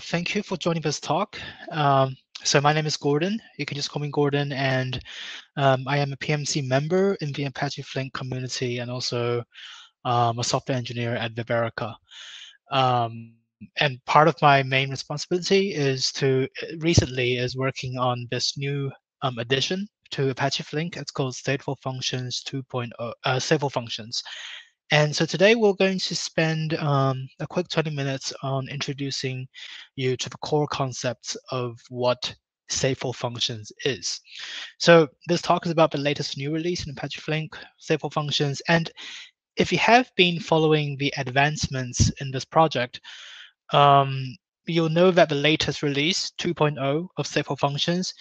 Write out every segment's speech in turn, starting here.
Thank you for joining this talk. So my name is Gordon. You can just call me Gordon, and I am a PMC member in the Apache Flink community and also a software engineer at Viverica. And part of my main responsibility is to recently is working on this new addition to Apache Flink. It's called Stateful Functions 2.0, Stateful Functions. And so today we're going to spend a quick 20 minutes on introducing you to the core concepts of what stateful functions is. So this talk is about the latest new release in Apache Flink, stateful functions. And if you have been following the advancements in this project, you'll know that the latest release, 2.0 of stateful functions,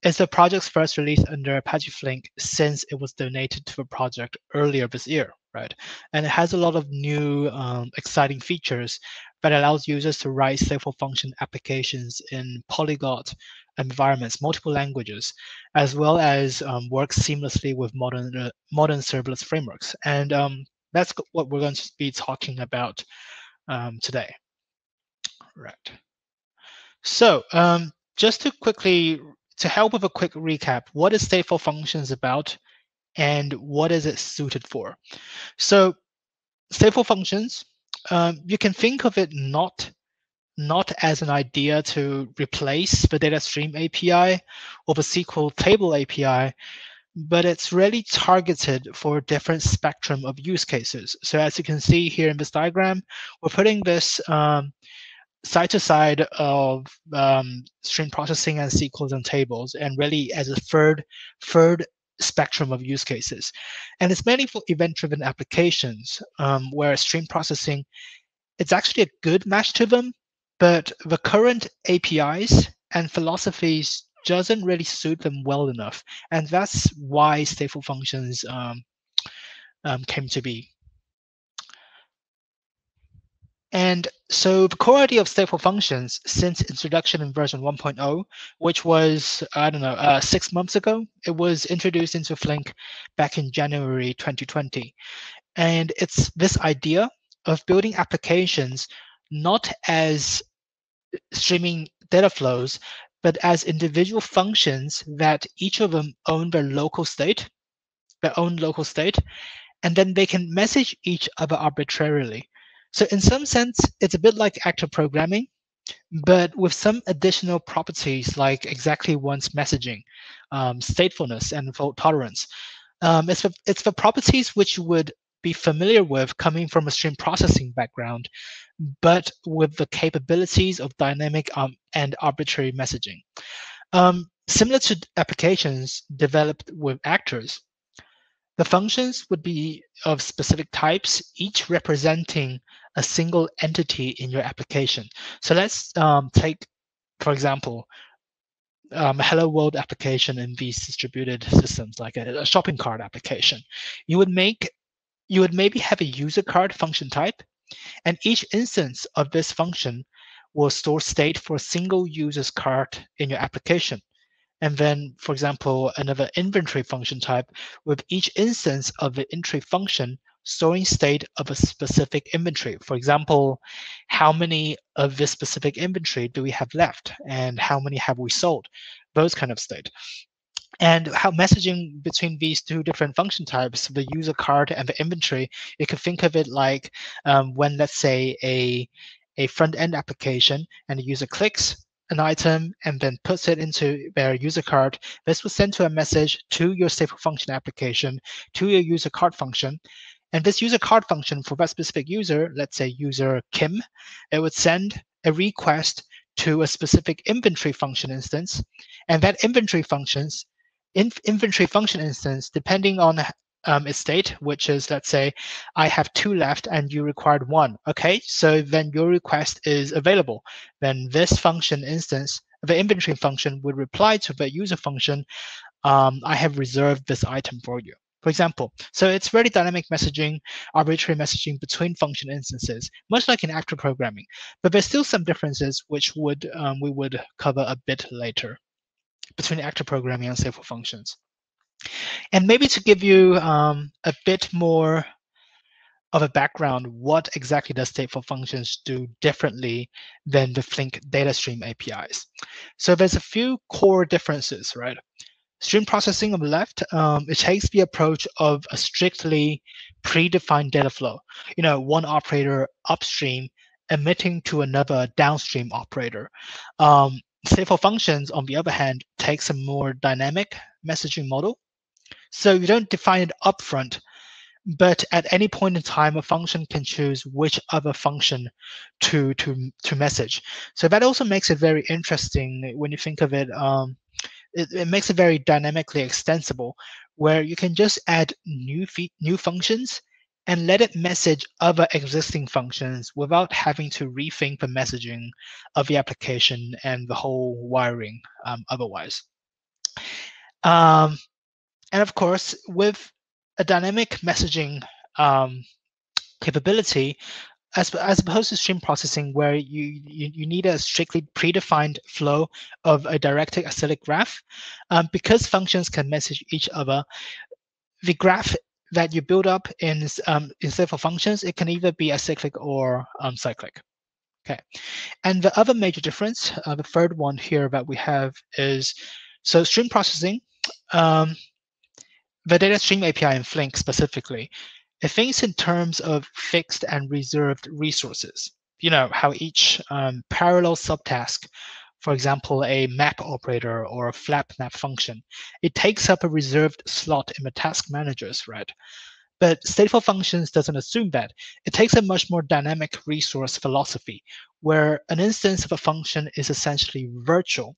is the project's first release under Apache Flink since it was donated to the project earlier this year, right? And it has a lot of new exciting features that allows users to write stateful function applications in polyglot environments, multiple languages, as well as work seamlessly with modern serverless frameworks. And that's what we're going to be talking about today. Right. So just to help with a quick recap, what is stateful functions about and what is it suited for? So stateful functions, you can think of it not as an idea to replace the data stream API or the SQL table API, but it's really targeted for a different spectrum of use cases. So as you can see here in this diagram, we're putting this side to side of stream processing and SQLs and tables, and really as a third spectrum of use cases. And it's mainly for event-driven applications where stream processing, it's actually a good match to them, but the current APIs and philosophies doesn't really suit them well enough. And that's why stateful functions came to be. And so the core idea of stateful functions since introduction in version 1.0, which was, 6 months ago, it was introduced into Flink back in January 2020. And it's this idea of building applications not as streaming data flows, but as individual functions that each of them own their own local state, and then they can message each other arbitrarily. So in some sense, it's a bit like active programming, but with some additional properties like exactly once messaging, statefulness, and fault tolerance. It's the properties which you would be familiar with coming from a stream processing background, but with the capabilities of dynamic and arbitrary messaging. Similar to applications developed with actors, the functions would be of specific types, each representing a single entity in your application. So let's take, for example, a Hello World application in these distributed systems, like a shopping cart application. You would maybe have a user card function type, and each instance of this function will store state for a single user's cart in your application. And then, for example, another inventory function type with each instance of the entry function storing state of a specific inventory. For example, how many of this specific inventory do we have left and how many have we sold? Those kind of state. And how messaging between these two different function types, the user card and the inventory, you can think of it like when, let's say, a front-end application and the user clicks an item and then puts it into their user card, this will send to a message to your stateful function application, to your user card function. And this user card function for that specific user, let's say user Kim, it would send a request to a specific inventory function instance. And that inventory function instance, depending on its state, which is, let's say, I have 2 left and you required 1. Okay, so then your request is available. Then this function instance, the inventory function, would reply to the user function, I have reserved this item for you, for example. So it's very dynamic messaging, arbitrary messaging between function instances, much like in active programming. But there's still some differences which we would cover a bit later between active programming and stateful functions. And maybe to give you a bit more of a background, what exactly does stateful functions do differently than the Flink data stream APIs? So there's a few core differences, right? Stream processing on the left, it takes the approach of a strictly predefined data flow. One operator upstream emitting to another downstream operator. Stateful functions, on the other hand, takes a more dynamic messaging model. So you don't define it upfront, but at any point in time, a function can choose which other function to message. So that also makes it very interesting when you think of it. It makes it very dynamically extensible, where you can just add new functions and let it message other existing functions without having to rethink the messaging of the application and the whole wiring otherwise. And of course, with a dynamic messaging capability, as opposed to stream processing, where you need a strictly predefined flow of a directed acyclic graph, because functions can message each other, the graph that you build up instead of functions, it can either be acyclic or cyclic. Okay, and the other major difference, the third one here that we have is, so stream processing, the data stream API in Flink specifically, it thinks in terms of fixed and reserved resources. How each parallel subtask, for example, a map operator or a flap map function, it takes up a reserved slot in the task managers, right? But stateful functions doesn't assume that. It takes a much more dynamic resource philosophy, where an instance of a function is essentially virtual.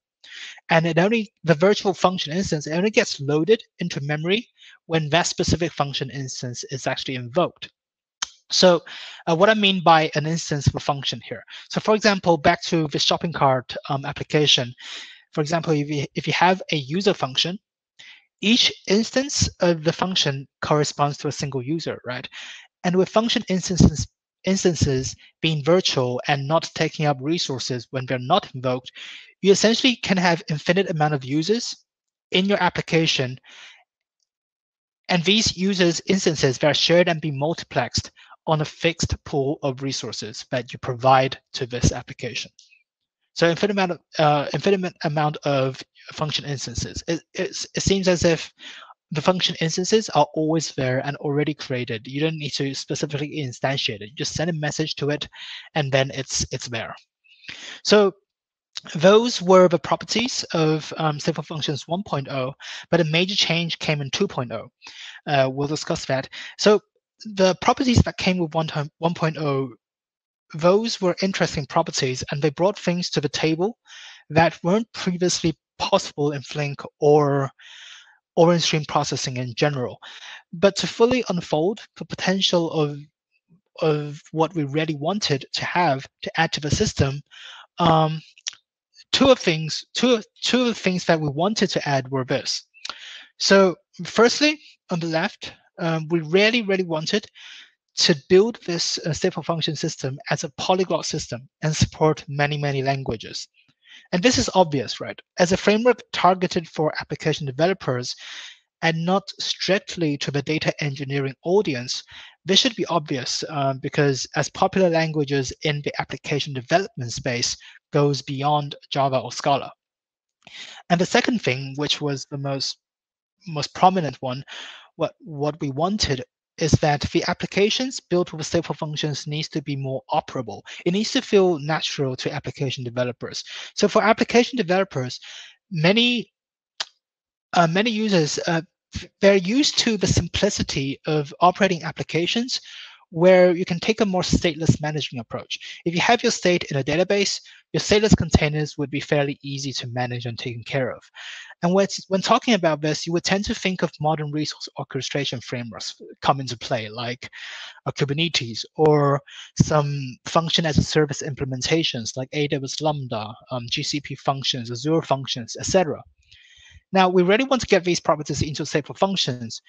And the virtual function instance, it only gets loaded into memory when that specific function instance is actually invoked. So what I mean by an instance of a function here. So for example, back to the shopping cart application. For example, if you have a user function, each instance of the function corresponds to a single user, right? And with function instances being virtual and not taking up resources when they're not invoked, you essentially can have infinite amount of users in your application, and these users instances that are shared and be multiplexed on a fixed pool of resources that you provide to this application. So infinite amount of function instances. It seems as if the function instances are always there and already created. You don't need to specifically instantiate it. You just send a message to it, and then it's there. So those were the properties of stateful functions 1.0, but a major change came in 2.0. We'll discuss that. So the properties that came with 1.0, those were interesting properties, and they brought things to the table that weren't previously possible in Flink or in stream processing in general. But to fully unfold the potential of what we really wanted to have to add to the system, two of the things that we wanted to add were this. So firstly, on the left, we really wanted to build this stateful function system as a polyglot system and support many languages. And this is obvious, right? As a framework targeted for application developers and not strictly to the data engineering audience, this should be obvious because as popular languages in the application development space goes beyond Java or Scala. And the second thing, which was the most prominent one, what we wanted is that the applications built with stateful functions needs to be more operable. It needs to feel natural to application developers. So for application developers, many users, they're used to the simplicity of operating applications where you can take a more stateless managing approach. If you have your state in a database, your stateless containers would be fairly easy to manage and taken care of. And when talking about this, you would tend to think of modern resource orchestration frameworks come into play, like Kubernetes or some function as a service implementations like AWS Lambda, GCP functions, Azure functions, etc. Now, we really want to get these properties into stateful functions.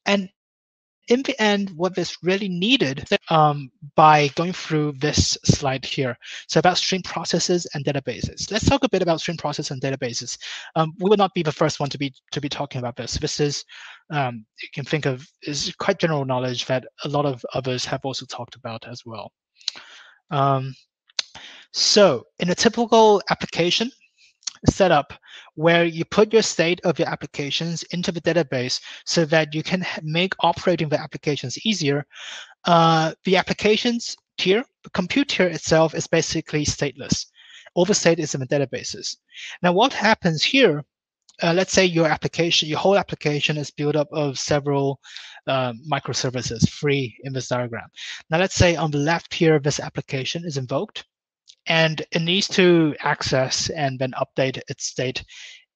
And in the end, what is really needed by going through this slide here. So about stream processes and databases. Let's talk a bit about stream process and databases. We will not be the first one to be talking about this. This is you can think of is quite general knowledge that a lot of others have also talked about as well. So in a typical application setup where you put your state of your applications into the database so that you can make operating the applications easier, the applications tier, the compute tier itself is basically stateless. All the state is in the databases. Now what happens here, let's say your whole application is built up of several microservices free in this diagram. Now let's say on the left here, this application is invoked, and it needs to access and then update its state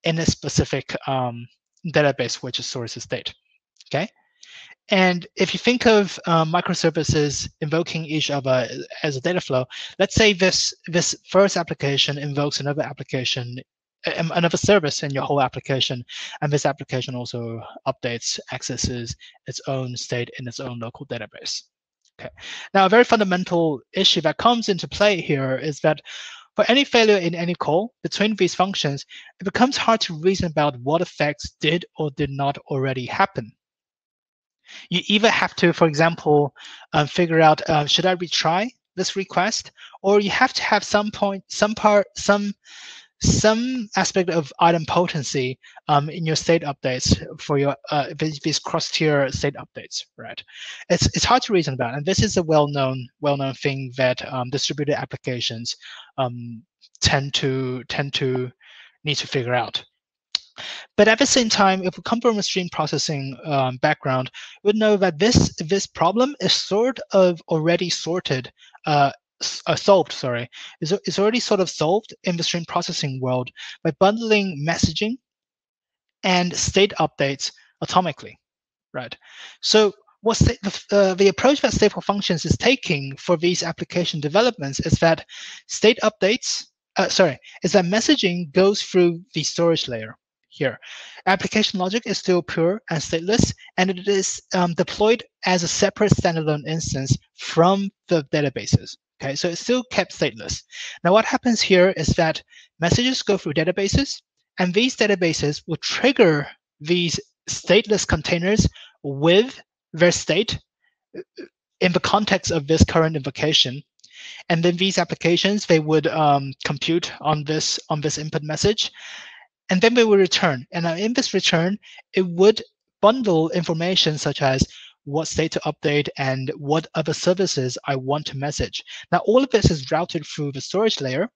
in a specific database which stores the state. Okay, and if you think of microservices invoking each other as a data flow, let's say this first application invokes another application, another service in your whole application, and this application also updates, accesses its own state in its own local database. Okay. Now, a very fundamental issue that comes into play here is that for any failure in any call between these functions, it becomes hard to reason about what effects did or did not already happen. You either have to, for example, figure out, should I retry this request? Or you have to have some aspect of idempotency in your state updates for your these cross-tier state updates, right? It's hard to reason about, and this is a well-known thing that distributed applications tend to need to figure out. But at the same time, if we come from a stream processing background, we would know that this problem is sort of already solved. Sorry, is already sort of solved in the stream processing world by bundling messaging and state updates atomically, right? So what the approach that Stateful Functions is taking for these application developments is that state updates, is that messaging goes through the storage layer here. Application logic is still pure and stateless, and it is deployed as a separate standalone instance from the databases. Okay, so it's still kept stateless. Now what happens here is that messages go through databases, and these databases will trigger these stateless containers with their state in the context of this current invocation. And then these applications, they would compute on this input message, and then they will return. And in this return, it would bundle information such as what state to update and what other services I want to message. Now, all of this is routed through the storage layer,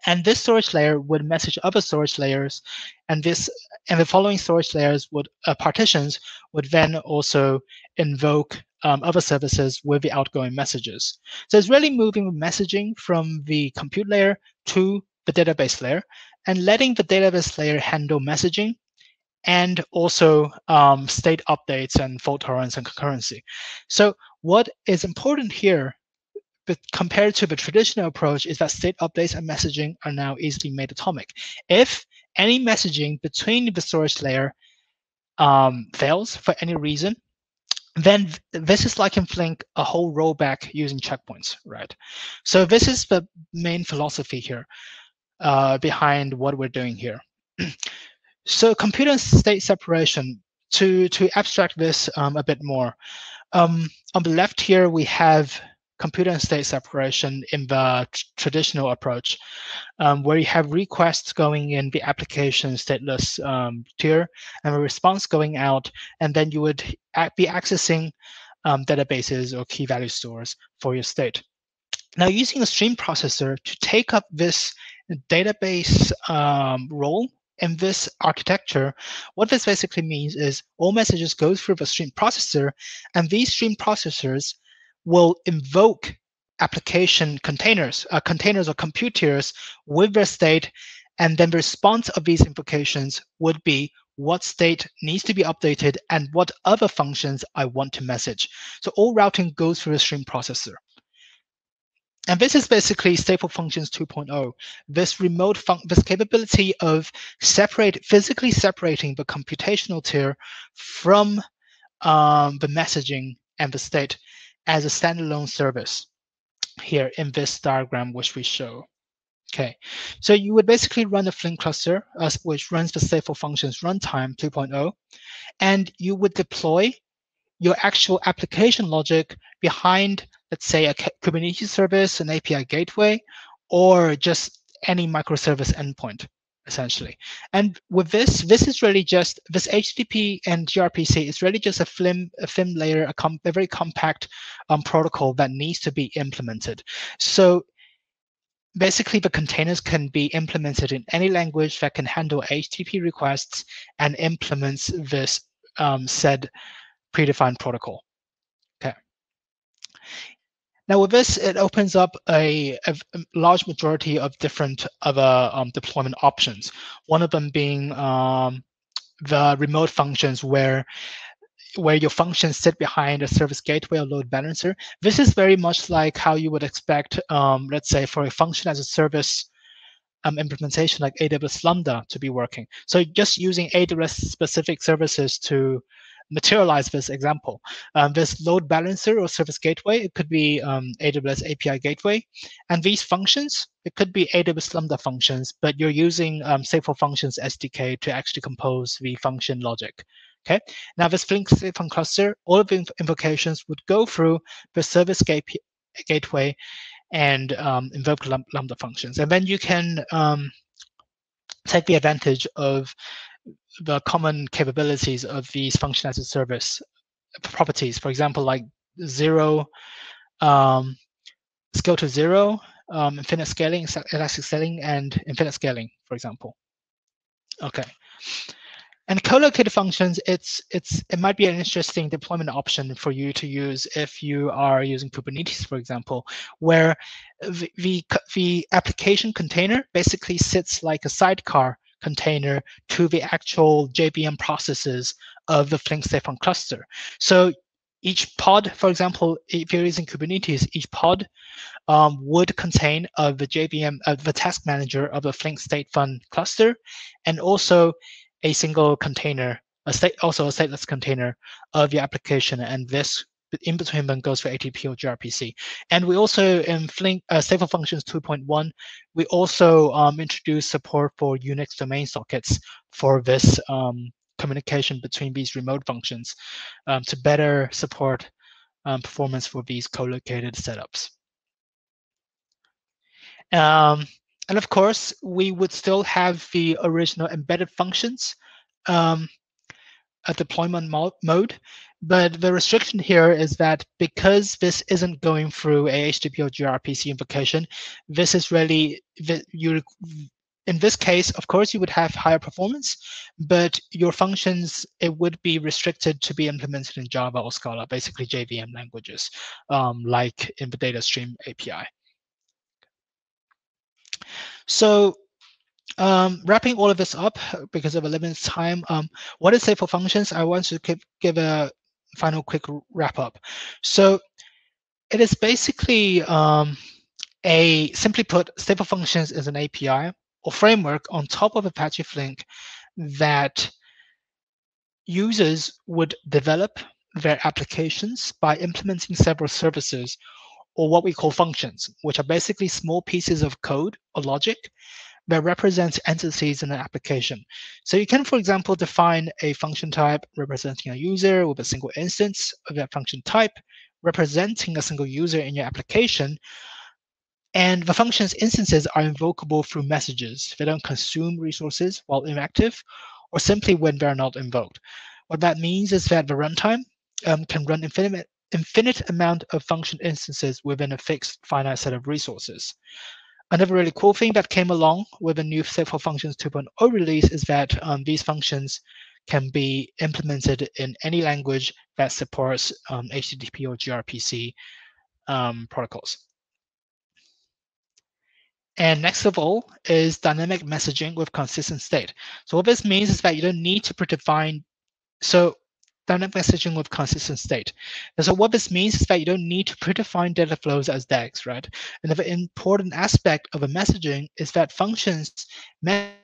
and this storage layer would message other storage layers, and the following storage layers would partitions would then also invoke other services with the outgoing messages. So it's really moving messaging from the compute layer to the database layer, and letting the database layer handle messaging and also state updates and fault tolerance and concurrency. So what is important here, but compared to the traditional approach, is that state updates and messaging are now easily made atomic. If any messaging between the storage layer fails for any reason, then this is like in Flink a whole rollback using checkpoints, right? So this is the main philosophy here behind what we're doing here. So compute and state separation, to abstract this a bit more. On the left here, we have compute and state separation in the traditional approach, where you have requests going in the application stateless tier and a response going out, and then you would be accessing databases or key value stores for your state. Now, using a stream processor to take up this database role in this architecture, what this basically means is all messages go through the stream processor, and these stream processors will invoke application containers or compute tiers with their state, and then the response of these invocations would be what state needs to be updated and what other functions I want to message. So all routing goes through a stream processor. And this is basically Stateful Functions 2.0. This capability of physically separating the computational tier from the messaging and the state as a standalone service here in this diagram, which we show. Okay, so you would basically run a Flink cluster, which runs the stateful functions runtime 2.0, and you would deploy your actual application logic behind, let's say, a Kubernetes service, an API gateway, or just any microservice endpoint, essentially. And with this is really just, this HTTP and gRPC is really just a thin layer, a very compact protocol that needs to be implemented. So basically, the containers can be implemented in any language that can handle HTTP requests and implements this said predefined protocol. Okay. Now with this, it opens up a large majority of different other deployment options. One of them being the remote functions where your functions sit behind a service gateway or load balancer. This is very much like how you would expect, let's say, for a function as a service implementation like AWS Lambda to be working. So just using AWS specific services to materialize this example. This load balancer or service gateway, it could be AWS API gateway. And these functions, it could be AWS Lambda functions, but you're using stateful functions SDK to actually compose the function logic. Okay. Now this Flink stateful cluster, all of the invocations would go through the service gateway and invoke Lambda functions. And then you can take the advantage of the common capabilities of these function as a service properties. For example, like zero, scale to zero, infinite scaling, elastic scaling, and infinite scaling, for example. Okay. And co-located functions, it might be an interesting deployment option for you to use if you are using Kubernetes, for example, where the application container basically sits like a sidecar container to the actual JVM processes of the Flink stateful cluster. So each pod, for example, if you're using Kubernetes, each pod would contain the JVM, the task manager of the Flink stateful cluster, and also a single container, also a stateless container of your application, and this in between them goes for ATP or gRPC. And we also in Flink stateful functions 2.1, we also introduced support for Unix domain sockets for this communication between these remote functions to better support performance for these co-located setups. And of course, we would still have the original embedded functions at deployment mode, but the restriction here is that because this isn't going through a HTTP or gRPC invocation, this is really, in this case, of course, you would have higher performance, but your functions, it would be restricted to be implemented in Java or Scala, basically JVM languages, like in the DataStream API. So wrapping all of this up, because of a limited time, what is stateful functions? I want to give a final quick wrap up. So it is basically simply put, stateful functions is an API or framework on top of Apache Flink that users would develop their applications by implementing several services, or what we call functions, which are basically small pieces of code or logic that represents entities in an application. So you can, for example, define a function type representing a user with a single instance of that function type, representing a single user in your application. And the function's instances are invocable through messages. They don't consume resources while inactive, or simply when they're not invoked. What that means is that the runtime can run infinite amount of function instances within a fixed finite set of resources. Another really cool thing that came along with the new stateful functions 2.0 release is that these functions can be implemented in any language that supports HTTP or gRPC protocols. And next of all is dynamic messaging with consistent state. So what this means is that you don't need to predefine, so dynamic messaging with consistent state. And so what this means is that you don't need to predefine data flows as DAGs, right? And the important aspect of a messaging is that functions message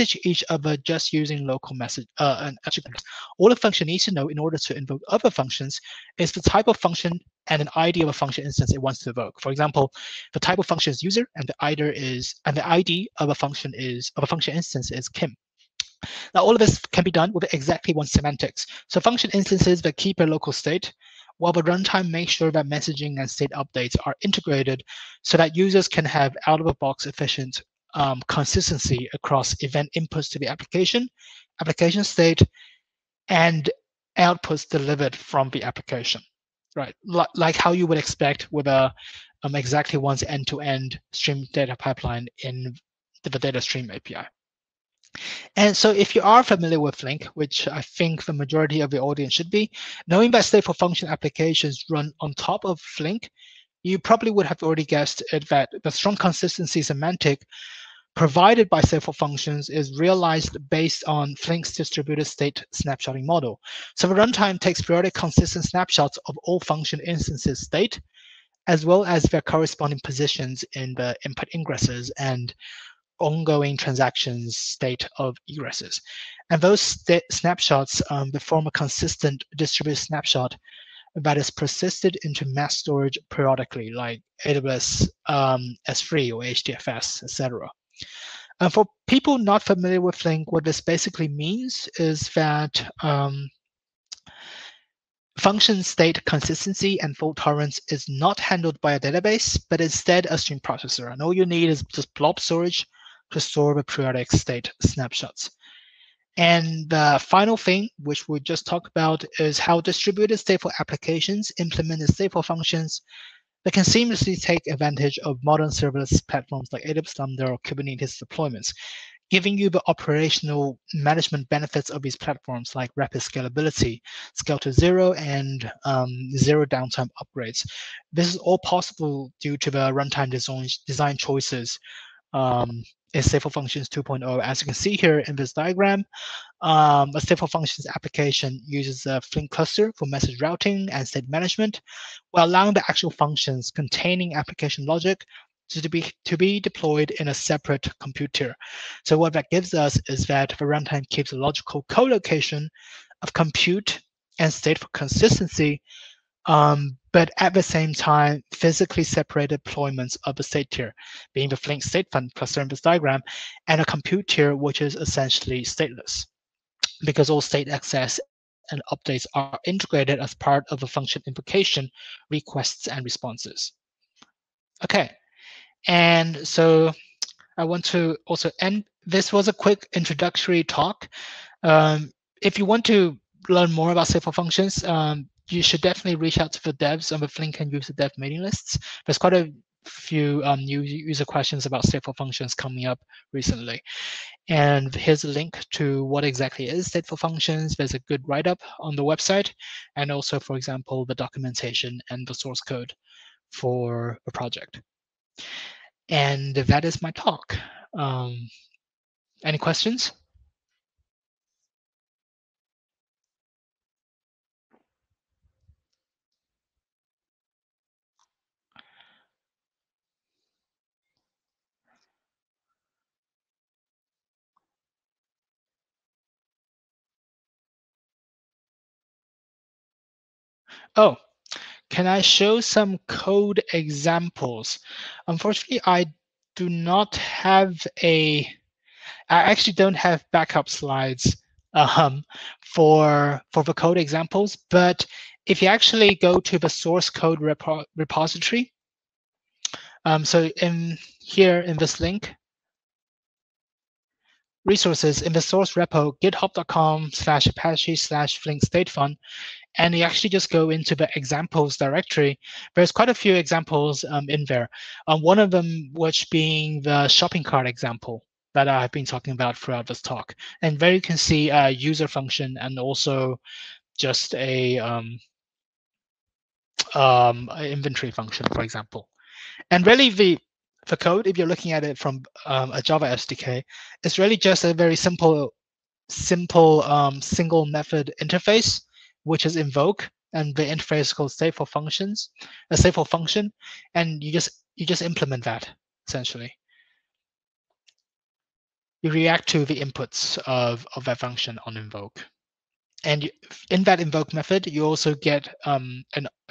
message each other just using local message an attribute. All a function needs to know in order to invoke other functions is the type of function and an ID of a function instance it wants to evoke. For example, the type of function is user, and the ID of a function instance is Kim. Now, all of this can be done with exactly one semantics. So function instances that keep a local state, while the runtime makes sure that messaging and state updates are integrated so that users can have out-of-the-box efficient consistency across event inputs to the application state, and outputs delivered from the application, right? Like how you would expect with a exactly one's end-to-end stream data pipeline in the data stream API. And so if you are familiar with Flink, which I think the majority of the audience should be, knowing that stateful function applications run on top of Flink, you probably would have already guessed it that the strong consistency semantic provided by stateful functions is realized based on Flink's distributed state snapshotting model. So the runtime takes periodic consistent snapshots of all function instances state, as well as their corresponding positions in the input ingresses and ongoing transactions state of egresses. And those snapshots form a consistent distributed snapshot that is persisted into mass storage periodically, like AWS S3 or HDFS, etc. And for people not familiar with Flink, what this basically means is that function state consistency and fault tolerance is not handled by a database, but instead a stream processor. And all you need is just blob storage to store the periodic state snapshots. And the final thing, which we just talked about, is how distributed stateful applications implement the stateful functions that can seamlessly take advantage of modern serverless platforms like AWS Lambda or Kubernetes deployments, giving you the operational management benefits of these platforms like rapid scalability, scale to zero, and zero downtime upgrades. This is all possible due to the runtime design choices in Stateful Functions 2.0. As you can see here in this diagram, a Stateful Functions application uses a Flink cluster for message routing and state management, while allowing the actual functions containing application logic to be deployed in a separate compute tier. So what that gives us is that the runtime keeps a logical co-location of compute and stateful consistency, but at the same time, physically separated deployments of the state tier, being the Flink state fund cluster in this diagram, and a compute tier, which is essentially stateless, because all state access and updates are integrated as part of the function invocation, requests, and responses. Okay, and so I want to also end. This was a quick introductory talk. If you want to learn more about stateful functions, you should definitely reach out to the devs on the Flink and user dev mailing lists. There's quite a few new user questions about stateful functions coming up recently. And here's a link to what exactly is stateful functions. There's a good write-up on the website, and also, for example, the documentation and the source code for the project. And that is my talk. Any questions? Oh, can I show some code examples? Unfortunately, I actually don't have backup slides for the code examples, but if you actually go to the source code repository, so here in this link, resources in the source repo, github.com/apache/flink statefun, and you actually just go into the examples directory. There's quite a few examples in there. One of them which being the shopping cart example that I've been talking about throughout this talk. And there you can see a user function and also just a inventory function, for example. And really the code, if you're looking at it from a Java SDK, is really just a very simple single method interface, which is invoke, and the interface is called stateful functions, a stateful function, and you just implement that essentially. you react to the inputs of that function on invoke. And in that invoke method, you also get a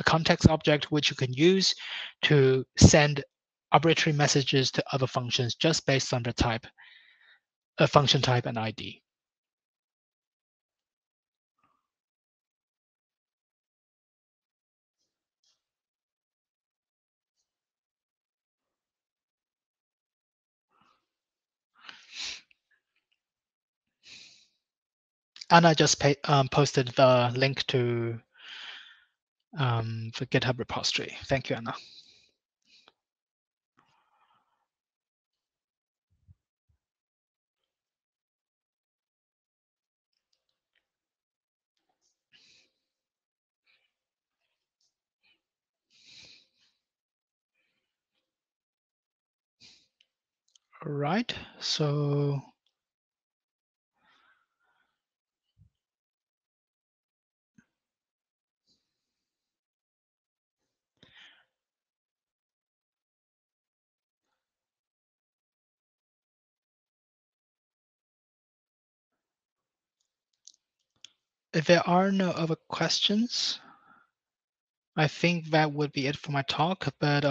context object which you can use to send arbitrary messages to other functions just based on the type, function type and ID. Anna just posted the link to the GitHub repository. Thank you, Anna. All right, so if there are no other questions, I think that would be it for my talk, but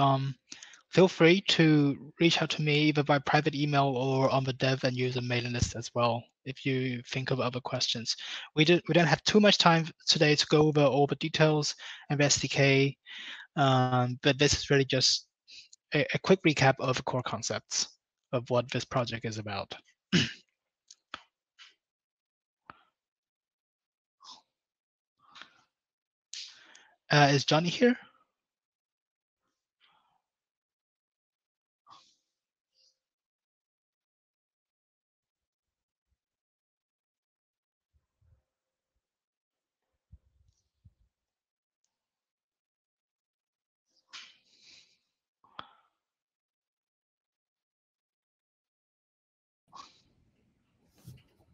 feel free to reach out to me either by private email or on the dev and user mailing list as well if you think of other questions. We don't have too much time today to go over all the details of SDK, but this is really just a quick recap of the core concepts of what this project is about. Is Johnny here?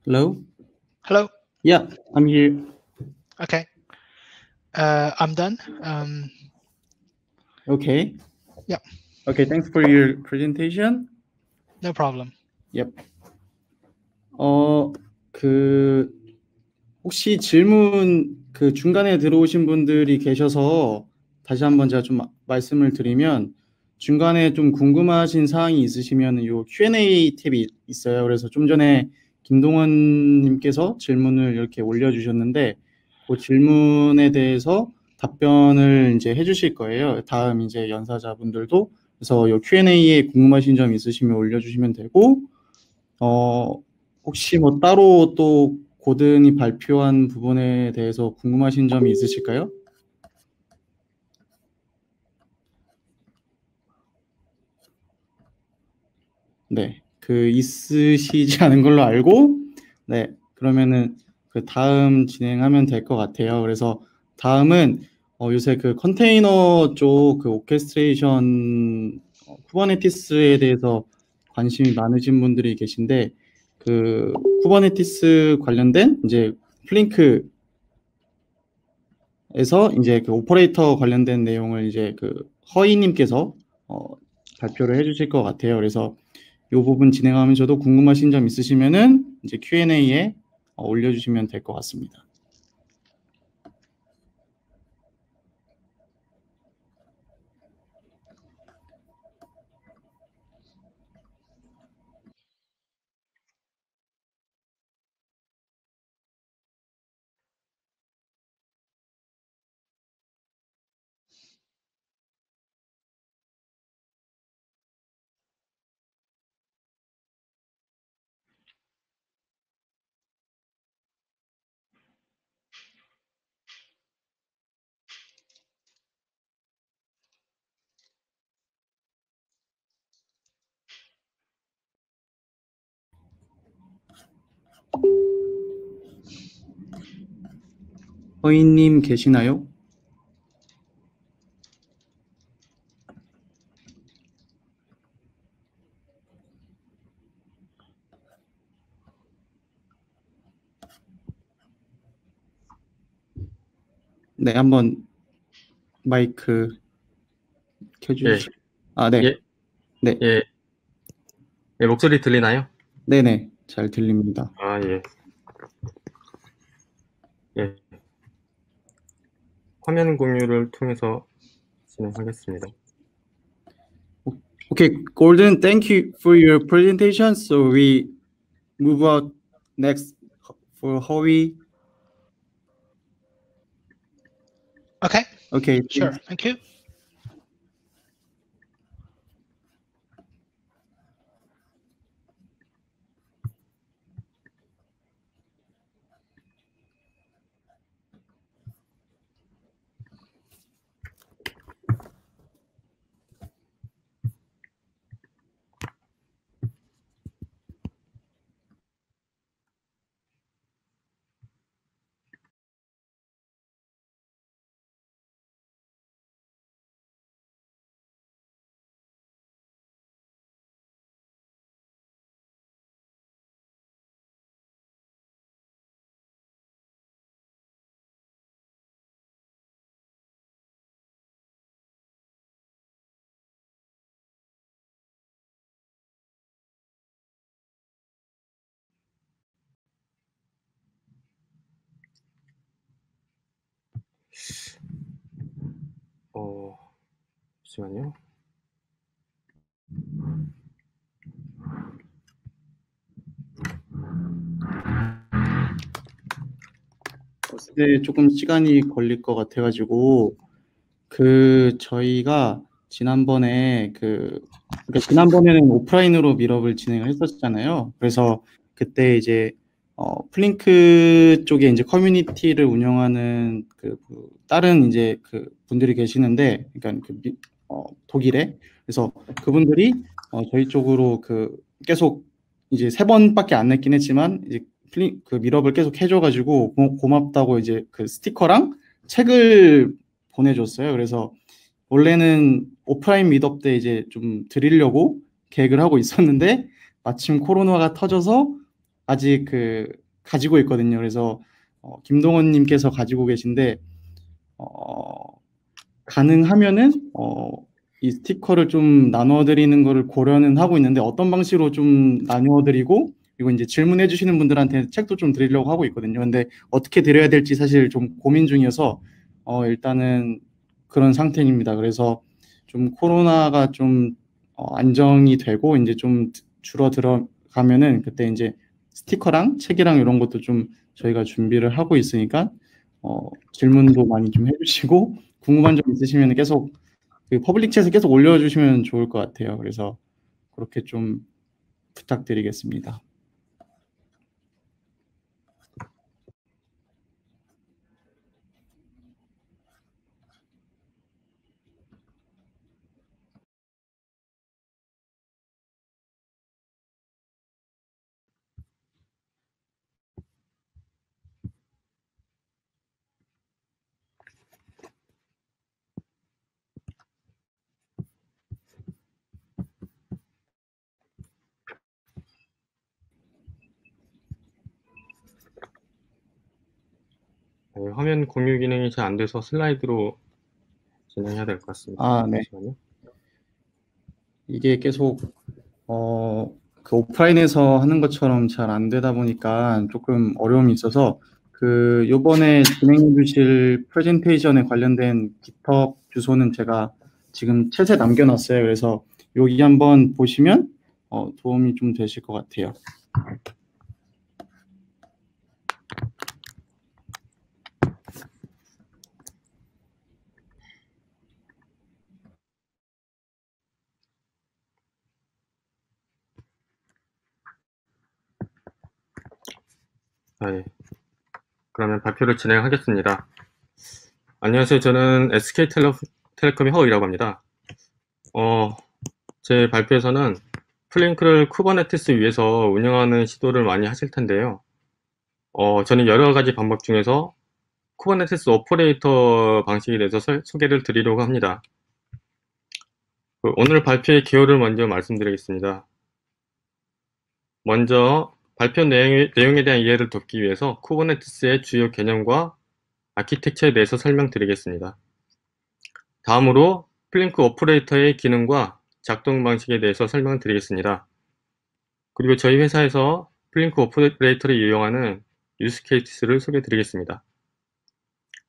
Hello? Hello? Yeah, I'm here. Okay. I'm done. Okay. Yeah. Okay, thanks for your presentation. No problem. Yep. 혹시 질문 중간에 들어오신 분들이 계셔서 다시 한번 제가 좀 말씀을 드리면 중간에 좀 궁금하신 사항이 있으시면 요 Q&A 탭이 있어요. 그래서 좀 전에 김동원 님께서 질문을 이렇게 올려주셨는데 그 질문에 대해서 답변을 이제 해주실 거예요. 다음 이제 연사자분들도. 그래서 요 Q&A에 궁금하신 점 있으시면 올려주시면 되고, 혹시 뭐 따로 또 고든이 발표한 부분에 대해서 궁금하신 점이 있으실까요? 네, 있으시지 않은 걸로 알고, 네, 그러면은 다음 진행하면 될 것 같아요. 그래서 다음은 요새 컨테이너 쪽 오케스트레이션 쿠버네티스에 대해서 관심이 많으신 분들이 계신데 쿠버네티스 관련된 이제 플링크에서 이제 오퍼레이터 관련된 내용을 이제 허이님께서 발표를 해주실 것 같아요. 그래서 이 부분 진행하면서도 궁금하신 점 있으시면은 이제 Q&A에 올려주시면 될 것 같습니다. 허인님 계시나요? 네, 한번 마이크 켜주시죠. 예. 네. 예. 네. 예. 예, 목소리 들리나요? 네네. 잘 들립니다. 아, 예. 예. 화면 공유를 통해서 진행하겠습니다. Okay, Gordon, thank you for your presentation. So we move on next for Howie. Okay, Okay, sure. Thank you. 잠시만요. 네, 조금 시간이 걸릴 것 같아가지고 저희가 지난번에 그러니까 지난번에는 오프라인으로 밀업을 진행을 했었잖아요. 그래서 그때 이제 플링크 쪽에 이제 커뮤니티를 운영하는 다른 이제 그 분들이 계시는데, 그러니까 독일에. 그래서 그분들이 저희 쪽으로 계속 이제 3번밖에 안 냈긴 했지만 이제 밀업을 계속 해줘가지고 고맙다고 이제 그 스티커랑 책을 보내줬어요. 그래서 원래는 오프라인 미드업 때 이제 좀 드리려고 계획을 하고 있었는데 마침 코로나가 터져서 아직 가지고 있거든요. 그래서 김동원님께서 가지고 계신데 가능하면은 이 스티커를 좀 나눠드리는 거를 고려는 하고 있는데 어떤 방식으로 좀 나누어드리고, 그리고 이제 질문해 주시는 분들한테 책도 좀 드리려고 하고 있거든요. 근데 어떻게 드려야 될지 사실 좀 고민 중이어서 일단은 그런 상태입니다. 그래서 좀 코로나가 좀 안정이 되고 이제 좀 줄어들어가면은 그때 이제 스티커랑 책이랑 이런 것도 좀 저희가 준비를 하고 있으니까 질문도 많이 좀 해주시고 궁금한 점 있으시면 계속 퍼블릭챗에 계속 올려주시면 좋을 것 같아요. 그래서 그렇게 좀 부탁드리겠습니다. 네, 화면 공유 기능이 잘 안 돼서 슬라이드로 진행해야 될 것 같습니다. 아, 네. 잠시만요. 이게 계속 오프라인에서 하는 것처럼 잘 안 되다 보니까 조금 어려움이 있어서 요번에 진행해 주실 프레젠테이션에 관련된 깃허브 주소는 제가 지금 챗에 남겨놨어요. 그래서 여기 한번 보시면 도움이 좀 되실 것 같아요. 네. 그러면 발표를 진행하겠습니다. 안녕하세요. 저는 SK텔레콤의 허우이라고 합니다. 제 발표에서는 플링크를 쿠버네티스 위에서 운영하는 시도를 많이 하실 텐데요. 저는 여러 가지 방법 중에서 쿠버네티스 오퍼레이터 방식에 대해서 소개를 드리려고 합니다. 오늘 발표의 개요를 먼저 말씀드리겠습니다. 먼저 발표 내용에 대한 이해를 돕기 위해서 쿠버네티스의 주요 개념과 아키텍처에 대해서 설명드리겠습니다. 다음으로 플링크 오퍼레이터의 기능과 작동 방식에 대해서 설명드리겠습니다. 그리고 저희 회사에서 플링크 오퍼레이터를 이용하는 유스 케이스를 소개해 드리겠습니다.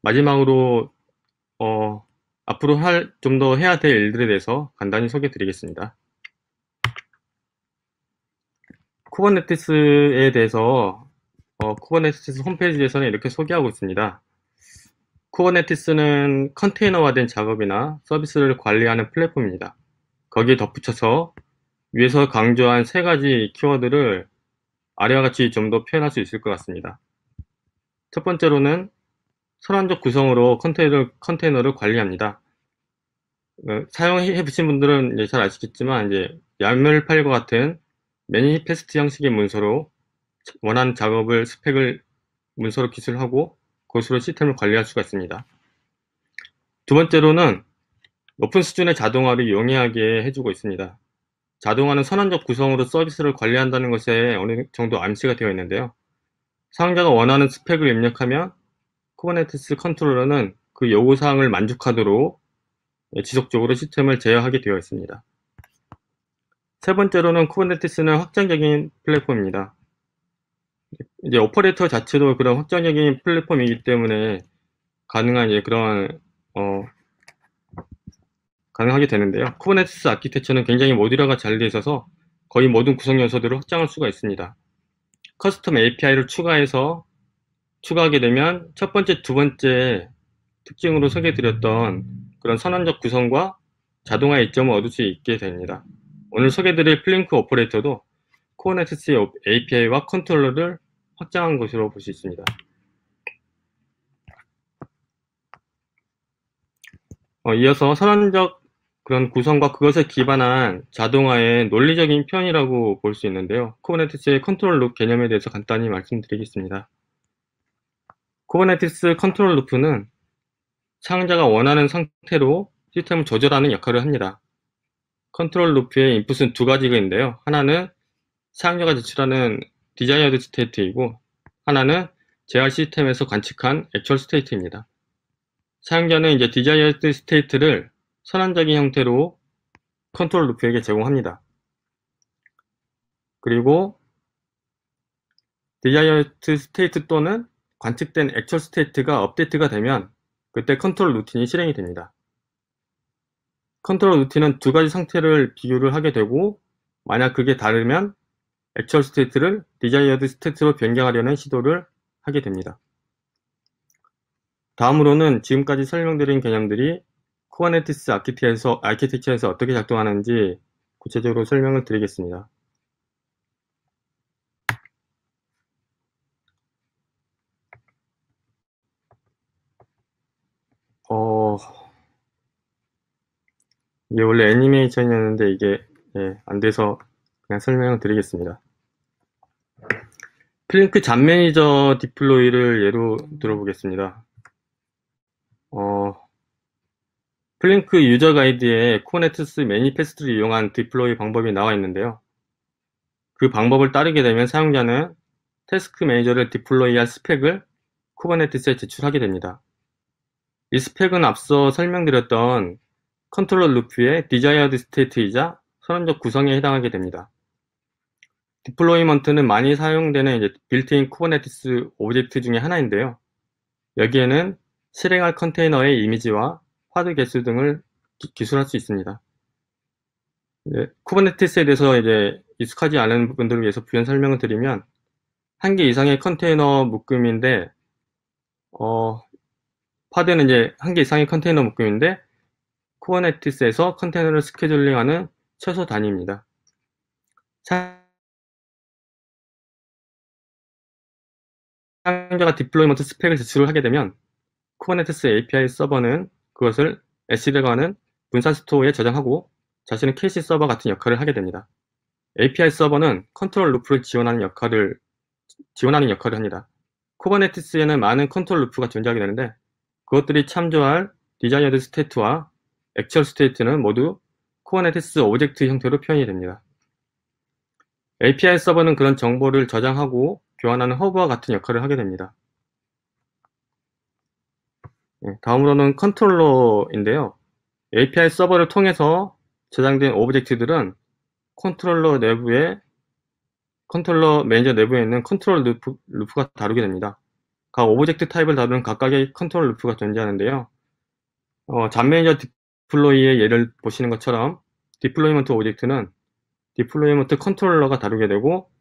마지막으로 앞으로 좀 더 해야 될 일들에 대해서 간단히 소개해 드리겠습니다. 쿠버네티스에 대해서 쿠버네티스 홈페이지에서는 이렇게 소개하고 있습니다. 쿠버네티스는 컨테이너화된 작업이나 서비스를 관리하는 플랫폼입니다. 거기에 덧붙여서 위에서 강조한 3가지 키워드를 아래와 같이 좀 더 표현할 수 있을 것 같습니다. 첫 번째로는 선언적 구성으로 컨테이너를 관리합니다. 사용해 보신 분들은 이제 잘 아시겠지만, 이제 YAML 파일과 같은 매니페스트 형식의 문서로 원하는 작업을 스펙을 문서로 기술하고 그것으로 시스템을 관리할 수가 있습니다. 두 번째로는 높은 수준의 자동화를 용이하게 해주고 있습니다. 자동화는 선언적 구성으로 서비스를 관리한다는 것에 어느 정도 암시가 되어 있는데요. 사용자가 원하는 스펙을 입력하면 쿠버네티스 컨트롤러는 그 요구사항을 만족하도록 지속적으로 시스템을 제어하게 되어 있습니다. 세 번째로는 쿠버네티스는 확장적인 플랫폼입니다. 이제 오퍼레이터 자체도 그런 확장적인 플랫폼이기 때문에 가능한 가능하게 되는데요. 쿠버네티스 아키텍처는 굉장히 모듈화가 잘 되어 있어서 거의 모든 구성 요소들을 확장할 수가 있습니다. 커스텀 API를 추가하게 되면 첫 번째, 두 번째 특징으로 소개해드렸던 그런 선언적 구성과 자동화의 이점을 얻을 수 있게 됩니다. 오늘 소개해드릴 플링크 오퍼레이터도 쿠버네티스의 API와 컨트롤러를 확장한 것으로 볼 수 있습니다. 이어서 선언적 그런 구성과 그것에 기반한 자동화의 논리적인 표현이라고 볼 수 있는데요. 쿠버네티스의 컨트롤 룹 개념에 대해서 간단히 말씀드리겠습니다. 쿠버네티스 컨트롤 루프는 사용자가 원하는 상태로 시스템을 조절하는 역할을 합니다. 컨트롤 루프의 인풋은 2가지가 있는데요. 하나는 사용자가 제출하는 디자이어드 스테이트이고, 하나는 JR 시스템에서 관측한 액츄얼 스테이트입니다. 사용자는 이제 디자이어드 스테이트를 선언적인 형태로 컨트롤 루프에게 제공합니다. 그리고 디자이어드 스테이트 또는 관측된 액츄얼 스테이트가 업데이트가 되면 그때 컨트롤 루틴이 실행이 됩니다. 컨트롤 루틴은 2가지 상태를 비교를 하게 되고, 만약 그게 다르면 액츄얼 스테이트를 디자이어드 스테이트로 변경하려는 시도를 하게 됩니다. 다음으로는 지금까지 설명드린 개념들이 쿠버네티스 아키텍처에서 어떻게 작동하는지 구체적으로 설명을 드리겠습니다. 이게 원래 애니메이션이었는데 이게 안 돼서 그냥 설명을 드리겠습니다. 플링크 잡 매니저 디플로이를 예로 들어보겠습니다. 플링크 유저 가이드에 쿠버네티스 매니페스트를 이용한 디플로이 방법이 나와 있는데요. 그 방법을 따르게 되면 사용자는 태스크 매니저를 디플로이할 스펙을 쿠버네티스에 제출하게 됩니다. 이 스펙은 앞서 설명드렸던 컨트롤 루프의 디자이어드 스테이트이자 선언적 구성에 해당하게 됩니다. 디플로이먼트는 많이 사용되는 빌트인 쿠버네티스 오브젝트 중에 하나인데요. 여기에는 실행할 컨테이너의 이미지와 하드 개수 등을 기술할 수 있습니다. 쿠버네티스에 대해서 익숙하지 않은 분들을 위해서 부연 설명을 드리면, 1개 이상의 컨테이너 묶음인데, 파드는 1개 이상의 컨테이너 묶음인데, 쿠버네티스에서 컨테이너를 스케줄링하는 최소 단위입니다. 사용자가 디플로이먼트 스펙을 제출을 하게 되면 쿠버네티스 API 서버는 그것을 SD라고 하는 분산 스토어에 저장하고 자신의 캐시 서버 같은 역할을 하게 됩니다. API 서버는 컨트롤 루프를 지원하는 역할을 합니다. 쿠버네티스에는 많은 컨트롤 루프가 존재하게 되는데, 그것들이 참조할 디자이어드 스테이트와 액츄얼 스테이트는 모두 쿠버네티스 오브젝트 형태로 표현이 됩니다. API 서버는 그런 정보를 저장하고 교환하는 허브와 같은 역할을 하게 됩니다. 다음으로는 컨트롤러인데요. API 서버를 통해서 저장된 오브젝트들은 컨트롤러 내부에 컨트롤러 매니저 내부에 있는 컨트롤 루프가 다루게 됩니다. 각 오브젝트 타입을 다루는 각각의 컨트롤 루프가 존재하는데요. 잡 매니저 디플로이의 예를 보시는 것처럼 디플로이먼트 오브젝트는 디플로이먼트 컨트롤러가 다루게 되고,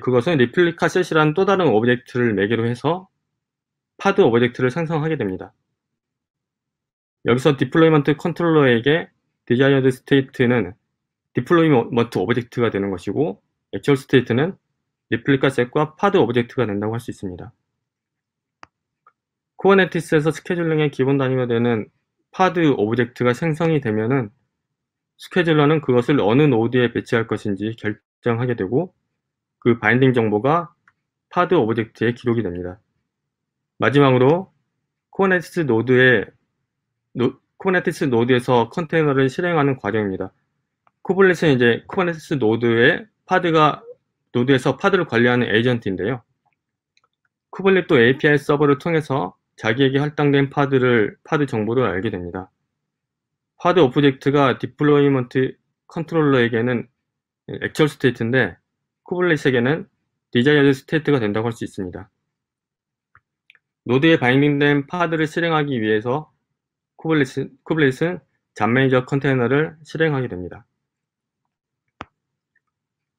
그것은 리플리카 셋이라는 또 다른 오브젝트를 매개로 해서 파드 오브젝트를 생성하게 됩니다. 여기서 디플로이먼트 컨트롤러에게 디자이어드 스테이트는 디플로이먼트 오브젝트가 되는 것이고, 액츄얼 스테이트는 리플리카 셋과 파드 오브젝트가 된다고 할 수 있습니다. 쿠버네티스에서 스케줄링의 기본 단위가 되는 파드 오브젝트가 생성이 되면은 스케줄러는 그것을 어느 노드에 배치할 것인지 결정하게 되고, 그 바인딩 정보가 파드 오브젝트에 기록이 됩니다. 마지막으로 쿠버네티스 노드에서 컨테이너를 실행하는 과정입니다. 쿠블릿은 이제 쿠버네티스 노드에서 파드를 관리하는 에이전트인데요. 쿠블릿도 API 서버를 통해서 자기에게 할당된 파드 정보를 알게 됩니다. 파드 오브젝트가 디플로이먼트 컨트롤러에게는 액츄얼 스테이트인데 쿠블릿에게는 디자이어드 스테이트가 된다고 할 수 있습니다. 노드에 바인딩된 파드를 실행하기 위해서 쿠블릿은 잡 매니저 컨테이너를 실행하게 됩니다.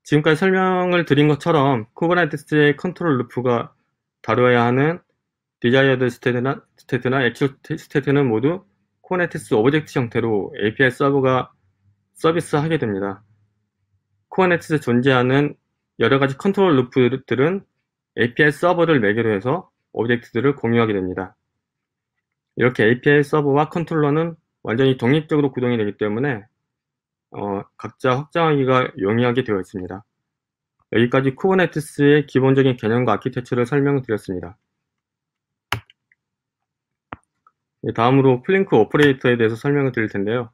지금까지 설명을 드린 것처럼 쿠버네티스의 컨트롤 루프가 다뤄야 하는 디자이어드 스테이트나 액츄얼 스테이트는 모두 쿠버네티스 오브젝트 형태로 API 서버가 서비스하게 됩니다. 쿠버네티스에 존재하는 여러가지 컨트롤 루프들은 API 서버를 매개로 해서 오브젝트들을 공유하게 됩니다. 이렇게 API 서버와 컨트롤러는 완전히 독립적으로 구동이 되기 때문에 각자 확장하기가 용이하게 되어 있습니다. 여기까지 쿠버네티스의 기본적인 개념과 아키텍처를 설명드렸습니다. 다음으로 플링크 오퍼레이터에 대해서 설명을 드릴 텐데요.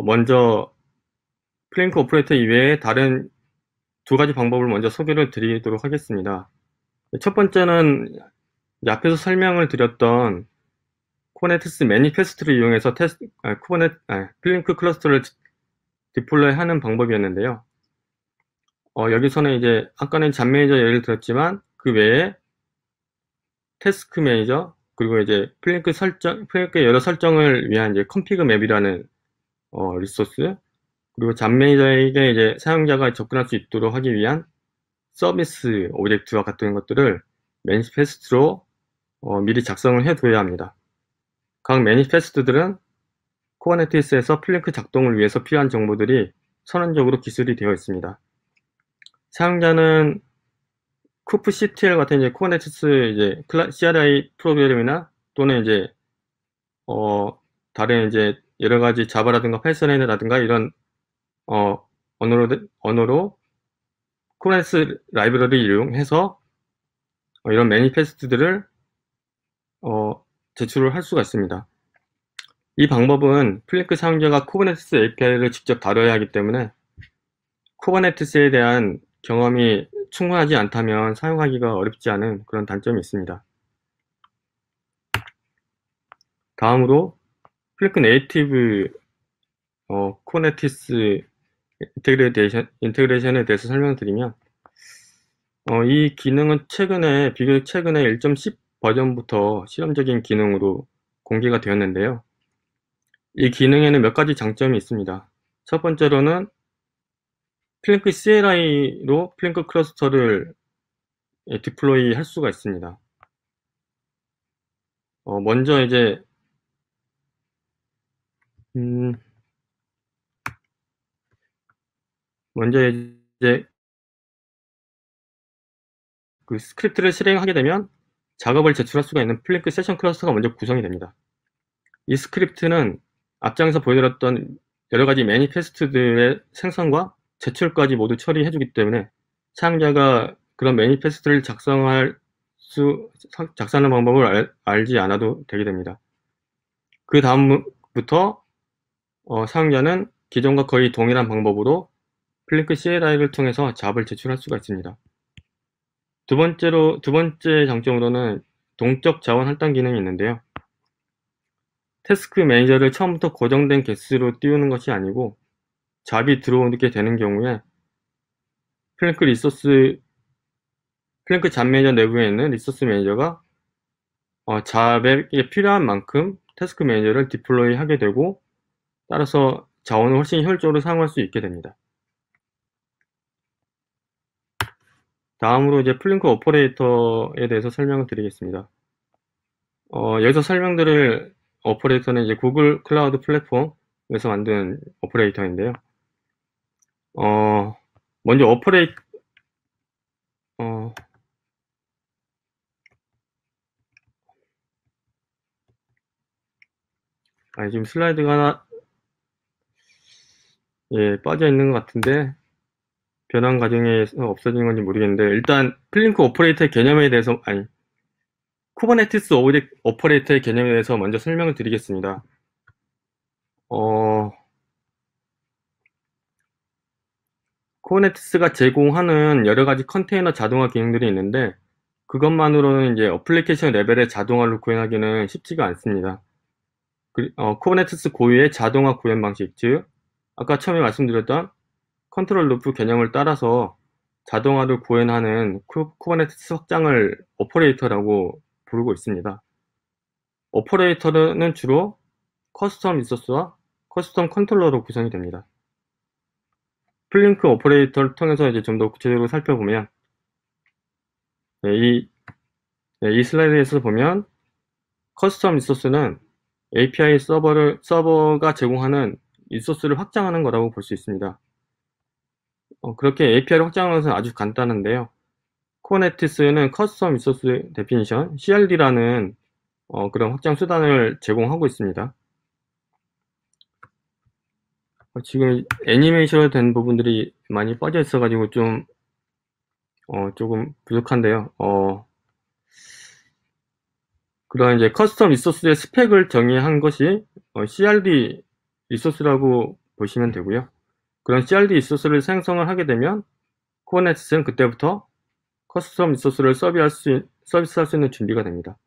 먼저 플링크 오퍼레이터 이외에 다른 두 가지 방법을 먼저 소개를 드리도록 하겠습니다. 첫 번째는 앞에서 설명을 드렸던 쿠버네티스 매니페스트를 이용해서 플링크 클러스터를 디플로이 하는 방법이었는데요. 여기서는 이제 아까는 잡 매니저 예를 들었지만 그 외에 태스크 매니저, 그리고 이제 플링크의 여러 설정을 위한 이제 컨피그 맵이라는 리소스, 그리고 잡 매니저에게 이제 사용자가 접근할 수 있도록 하기 위한 서비스 오브젝트와 같은 것들을 매니페스트로 미리 작성을 해둬야 합니다. 각 매니페스트들은 쿠버네티스에서 플링크 작동을 위해서 필요한 정보들이 선언적으로 기술이 되어 있습니다. 사용자는 kubectl 같은 이제 쿠버네티스 이제 CRI 프로그램이나 또는 이제 다른 이제 여러 가지 자바라든가 파이썬이라든가 이런 언어로 쿠버네티스 라이브러리를 이용해서 이런 매니페스트들을 제출을 할 수가 있습니다. 이 방법은 플링크 사용자가 쿠버네티스 API를 직접 다뤄야 하기 때문에 쿠버네티스에 대한 경험이 충분하지 않다면 사용하기가 어렵지 않은 그런 단점이 있습니다. 다음으로 플링크 네이티브 쿠버네티스 인테그레이션에 대해서 설명을 드리면 이 기능은 비교적 최근에 1.10 버전부터 실험적인 기능으로 공개가 되었는데요. 이 기능에는 몇 가지 장점이 있습니다. 첫 번째로는 플링크 CLI로 플링크 클러스터를 디플로이 할 수가 있습니다. 먼저 이제 그 스크립트를 실행하게 되면 작업을 제출할 수가 있는 플링크 세션 클러스터가 먼저 구성이 됩니다. 이 스크립트는 앞장에서 보여드렸던 여러가지 매니페스트들의 생성과 제출까지 모두 처리해주기 때문에 사용자가 그런 매니페스트를 작성하는 방법을 알지 않아도 되게 됩니다. 그 다음부터 사용자는 기존과 거의 동일한 방법으로 플링크 CLI를 통해서 잡을 제출할 수가 있습니다. 두 번째 장점으로는 동적 자원 할당 기능이 있는데요. 태스크 매니저를 처음부터 고정된 개수로 띄우는 것이 아니고 잡이 들어오게 되는 경우에 플랭크 잡 매니저 내부에 있는 리소스 매니저가 잡에 필요한 만큼 태스크 매니저를 디플로이 하게 되고, 따라서 자원을 훨씬 효율적으로 사용할 수 있게 됩니다. 다음으로 이제 플링크 오퍼레이터에 대해서 설명을 드리겠습니다. 여기서 설명드릴 오퍼레이터는 이제 구글 클라우드 플랫폼에서 만든 오퍼레이터인데요. 먼저 지금 슬라이드가 하나 빠져 있는 것 같은데 변환 과정에서 없어진 건지 모르겠는데, 일단 플링크 오퍼레이터의 개념에 대해서 쿠버네티스 오퍼레이터의 개념에 대해서 먼저 설명을 드리겠습니다. 쿠버네티스가 제공하는 여러 가지 컨테이너 자동화 기능들이 있는데, 그것만으로는 이제 어플리케이션 레벨의 자동화를 구현하기는 쉽지가 않습니다. 쿠버네티스 고유의 자동화 구현 방식, 즉 아까 처음에 말씀드렸던 컨트롤 루프 개념을 따라서 자동화를 구현하는 쿠버네티스 확장을 오퍼레이터라고 부르고 있습니다. 오퍼레이터는 주로 커스텀 리소스와 커스텀 컨트롤러로 구성이 됩니다. 플링크 오퍼레이터를 통해서 이제 좀 더 구체적으로 살펴보면, 이 슬라이드에서 보면 커스텀 리소스는 API 서버가 제공하는 리소스를 확장하는 거라고 볼 수 있습니다. 그렇게 API를 확장하는 것은 아주 간단한데요. 쿠버네티스는 커스텀 리소스 데피니션, CRD라는 그런 확장 수단을 제공하고 있습니다. 지금 애니메이션으로 된 부분들이 많이 빠져 있어가지고 조금 부족한데요. 그런 이제 커스텀 리소스의 스펙을 정의한 것이 CRD 리소스라고 보시면 되고요. 그런 CRD 리소스를 생성을 하게 되면 쿠버네티스는 그때부터 커스텀 리소스를 서비스할 수 있는 준비가 됩니다.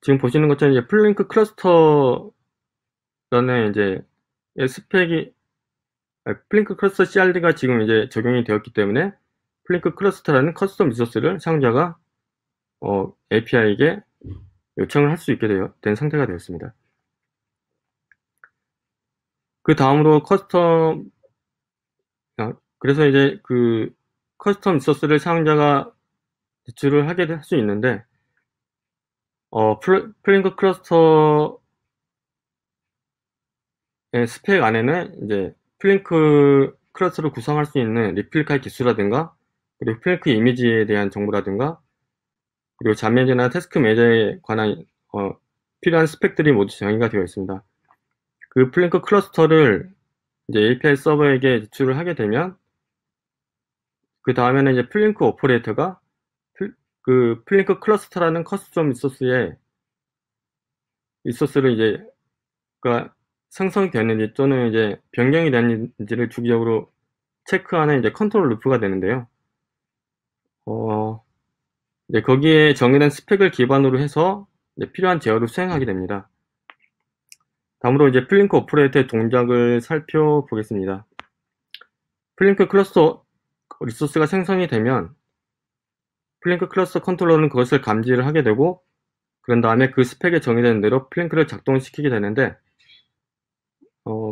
지금 보시는 것처럼 이제 플링크 클러스터라는 이제 스펙이 플링크 클러스터 CRD가 지금 이제 적용이 되었기 때문에 플링크 클러스터라는 커스텀 리소스를 사용자가 API에게 요청을 할 수 있게 된 상태가 되었습니다. 그 다음으로 그래서 이제 그 커스텀 리소스를 사용자가 제출을 하게 할 수 있는데, 플링크 클러스터의 스펙 안에는 이제 플링크 클러스터를 구성할 수 있는 리플리카 기수라든가, 그리고 플링크 이미지에 대한 정보라든가, 그리고 잡 매니저나 태스크 매니저에 관한 필요한 스펙들이 모두 정의가 되어 있습니다. 그 플링크 클러스터를 이제 API 서버에게 제출을 하게 되면, 그 다음에는 이제 플링크 오퍼레이터가 그 플링크 클러스터라는 커스텀 리소스를 이제 생성이 되는지 또는 이제 변경이 되는지를 주기적으로 체크하는 이제 컨트롤 루프가 되는데요. 이제 거기에 정의된 스펙을 기반으로 해서 이제 필요한 제어를 수행하게 됩니다. 다음으로 이제 플링크 오퍼레이터의 동작을 살펴보겠습니다. 플링크 클러스터 리소스가 생성이 되면 플링크 클러스터 컨트롤러는 그것을 감지를 하게 되고, 그런 다음에 그 스펙에 정의되는 대로 플링크를 작동시키게 되는데,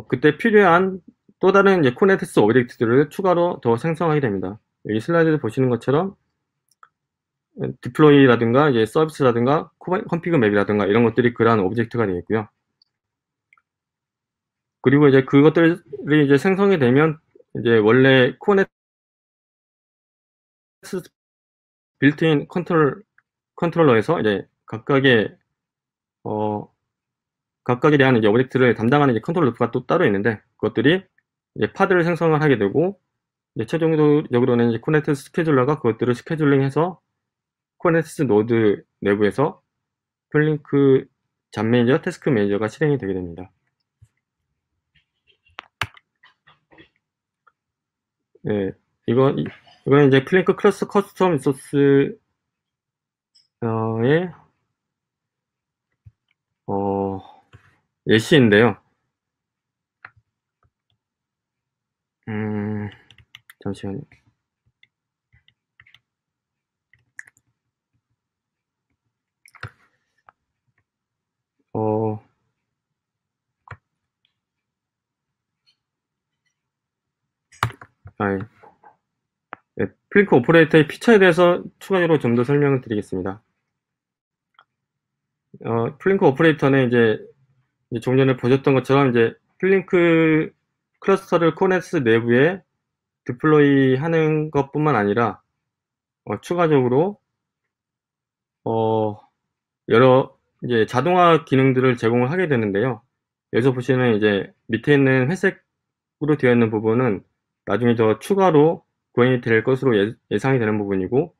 그때 필요한 또 다른 이제 쿠버네티스 오브젝트들을 추가로 더 생성하게 됩니다. 여기 슬라이드에 보시는 것처럼 디플로이라든가 이제 서비스라든가 컨피그 맵이라든가 이런 것들이 그러한 오브젝트가 되겠고요. 그리고 이제 그것들이 이제 생성이 되면 이제 원래 쿠버네티스 빌트인 컨트롤러에서 이제 각각에 대한 이제 오브젝트를 담당하는 이제 컨트롤 루프가 또 따로 있는데, 그것들이 이제 파드를 생성을 하게 되고, 이제 최종적으로는 이제 쿠버네티스 스케줄러가 그것들을 스케줄링해서 쿠버네티스 노드 내부에서 플링크 잡 매니저, 태스크 매니저가 실행이 되게 됩니다. 네, 이건 이제 플링크 클러스터 커스텀 리소스의 예시인데요. 잠시만요. 예, 플링크 오퍼레이터의 피처에 대해서 추가적으로 좀 더 설명을 드리겠습니다. 플링크 오퍼레이터는 이제 좀 전에 보셨던 것처럼 이제 플링크 클러스터를 쿠버네티스 내부에 디플로이 하는 것뿐만 아니라 추가적으로 여러 이제 자동화 기능들을 제공을 하게 되는데요. 여기서 보시면 이제 밑에 있는 회색으로 되어 있는 부분은 나중에 더 추가로 구현이 될 것으로 예상이 되는 부분이고,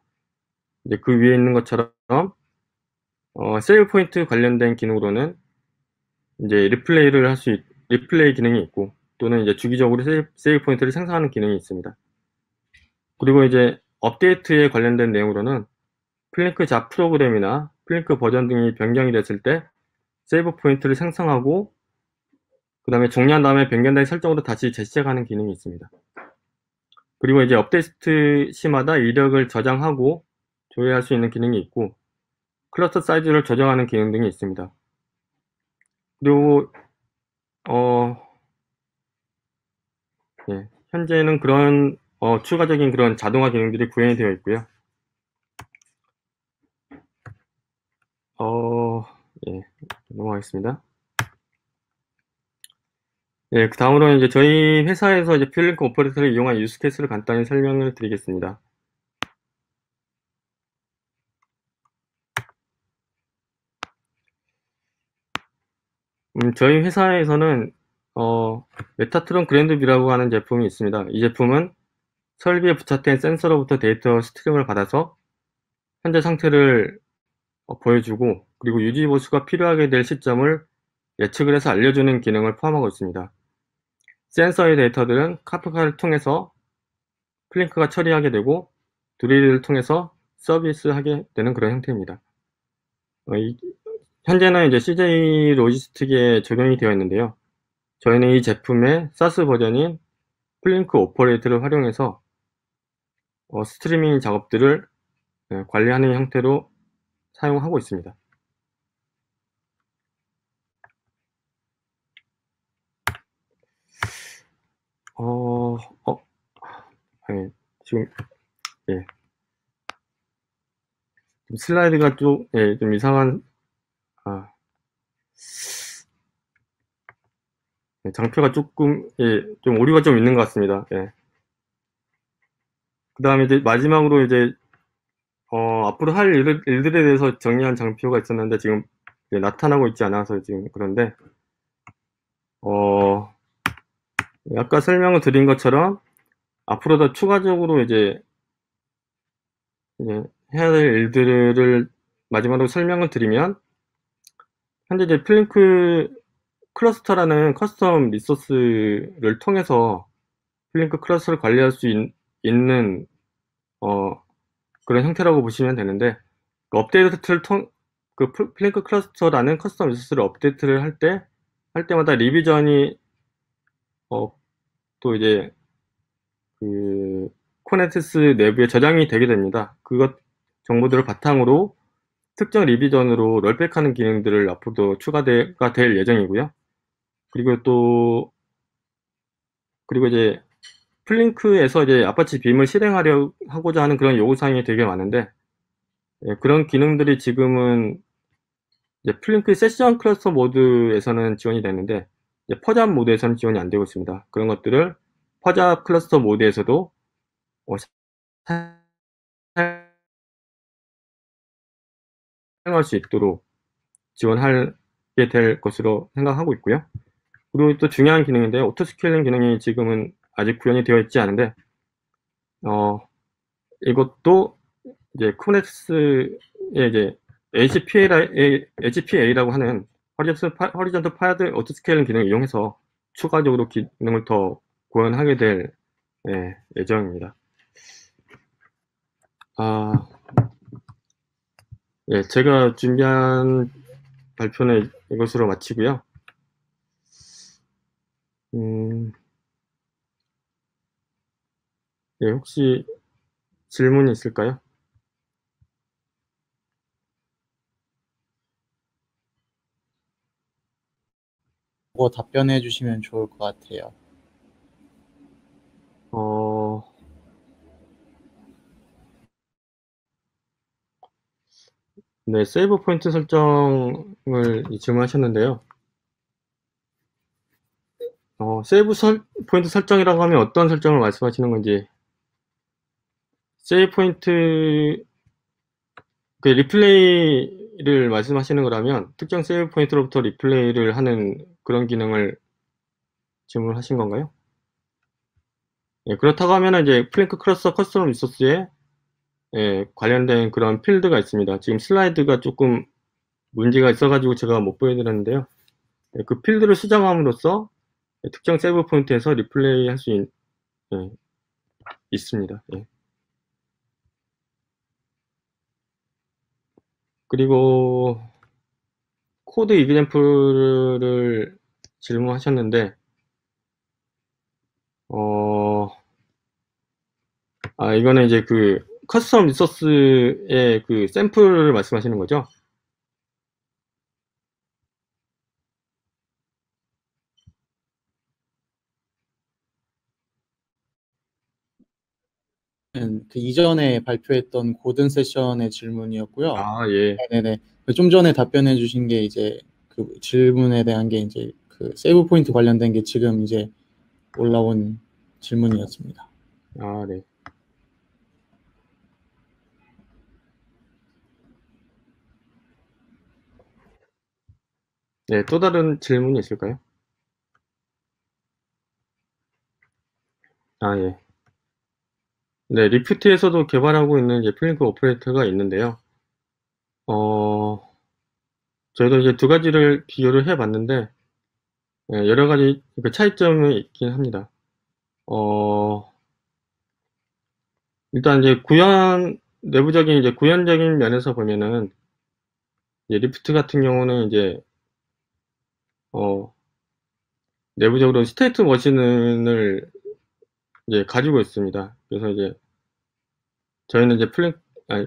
이제 그 위에 있는 것처럼 세이브 포인트 관련된 기능으로는 이제 리플레이 기능이 있고, 또는 이제 주기적으로 세이브 포인트를 생성하는 기능이 있습니다. 그리고 이제 업데이트에 관련된 내용으로는 플링크 잡 프로그램이나 플링크 버전 등이 변경이 됐을 때 세이브 포인트를 생성하고, 그 다음에 종료한 다음에 변경된 설정으로 다시 재시작하는 기능이 있습니다. 그리고 이제 업데이트 시마다 이력을 저장하고 조회할 수 있는 기능이 있고, 클러스터 사이즈를 조정하는 기능 등이 있습니다. 그리고 예, 현재는 그런 추가적인 그런 자동화 기능들이 구현이 되어 있고요. 예, 넘어가겠습니다. 예, 그 다음으로 이제 저희 회사에서 이제 플링크 오퍼레이터를 이용한 유스 케이스를 간단히 설명을 드리겠습니다. 저희 회사에서는 메타트론 그랜드뷰라고 하는 제품이 있습니다. 이 제품은 설비에 부착된 센서로부터 데이터 스트림을 받아서 현재 상태를 보여주고, 그리고 유지 보수가 필요하게 될 시점을 예측을 해서 알려주는 기능을 포함하고 있습니다. 센서의 데이터들은 카프카를 통해서 플링크가 처리하게 되고, 드릴을 통해서 서비스하게 되는 그런 형태입니다. 현재는 이제 CJ 로지스틱에 적용이 되어 있는데요. 저희는 이 제품의 사스 버전인 플링크 오퍼레이터를 활용해서 스트리밍 작업들을 관리하는 형태로 사용하고 있습니다. 지금 좀 슬라이드가 좀 이상한, 장표가 조금, 좀 오류가 좀 있는 것 같습니다. 그 다음에 이제 마지막으로 이제, 앞으로 할 일들에 대해서 정리한 장표가 있었는데 지금 나타나고 있지 않아서 지금 그런데, 아까 설명을 드린 것처럼 앞으로 더 추가적으로 이제 해야 될 일들을 마지막으로 설명을 드리면, 현재 이제 플링크 클러스터라는 커스텀 리소스를 통해서 플링크 클러스터를 관리할 수 있는 그런 형태라고 보시면 되는데, 그 업데이트를 그 플링크 클러스터라는 커스텀 리소스를 업데이트를 할 때마다 리비전이 또 이제 그 쿠버네티스 내부에 저장이 되게 됩니다. 그것 정보들을 바탕으로 특정 리비전으로 롤백하는 기능들을 앞으로도 추가가 될 예정이고요. 그리고 이제 플링크에서 이제 아파치 빔을 실행하고자 하는 그런 요구사항이 되게 많은데, 그런 기능들이 지금은 이제 플링크 세션 클러스터 모드에서는 지원이 되는데, 이제 퍼잡 모드에서는 지원이 안 되고 있습니다. 그런 것들을 퍼잡 클러스터 모드에서도 사용할 수 있도록 지원하게 될 것으로 생각하고 있고요. 그리고 또 중요한 기능인데, 오토스케일링 기능이 지금은 아직 구현이 되어 있지 않은데, 이것도 이제 쿠버네티스의 이제 HPA라고 하는 허리전트 파드 오토스케일링 기능을 이용해서 추가적으로 기능을 더 구현하게 될 예정입니다. 제가 준비한 발표는 이것으로 마치고요. 네, 혹시 질문이 있을까요? 그거 답변해 주시면 좋을 것 같아요. 네, 세이브 포인트 설정을 질문하셨는데요. 세이브 포인트 설정이라고 하면 어떤 설정을 말씀하시는 건지, 세이브 포인트, 그 리플레이를 말씀하시는 거라면 특정 세이브 포인트로부터 리플레이를 하는 그런 기능을 질문하신 건가요? 예, 그렇다고 하면 이제 플랭크 클러스터 커스텀 리소스에 관련된 그런 필드가 있습니다. 지금 슬라이드가 조금 문제가 있어가지고 제가 못 보여드렸는데요. 그 필드를 수정함으로써 특정 세이브 포인트에서 리플레이 할 수 있습니다. 예. 그리고 코드 이그젬플을 질문하셨는데, 이거는 이제 그 커스텀 리소스의 그 샘플을 말씀하시는 거죠? 그 이전에 발표했던 고든 세션의 질문이었고요. 예. 네네. 좀 전에 답변해 주신 게 이제 그 질문에 대한 게 이제 그 세이브 포인트 관련된 게 지금 이제 올라온 질문이었습니다. 네. 네, 또 다른 질문이 있을까요? 예. 네, 리프트에서도 개발하고 있는 이제 플링크 오퍼레이터가 있는데요. 저희도 이제 두 가지를 비교를 해 봤는데, 여러 가지 그 차이점이 있긴 합니다. 일단 이제 내부적인 이제 구현적인 면에서 보면은, 이제 리프트 같은 경우는 이제, 내부적으로 스테이트 머신을 이제 가지고 있습니다. 그래서 이제 저희는 이제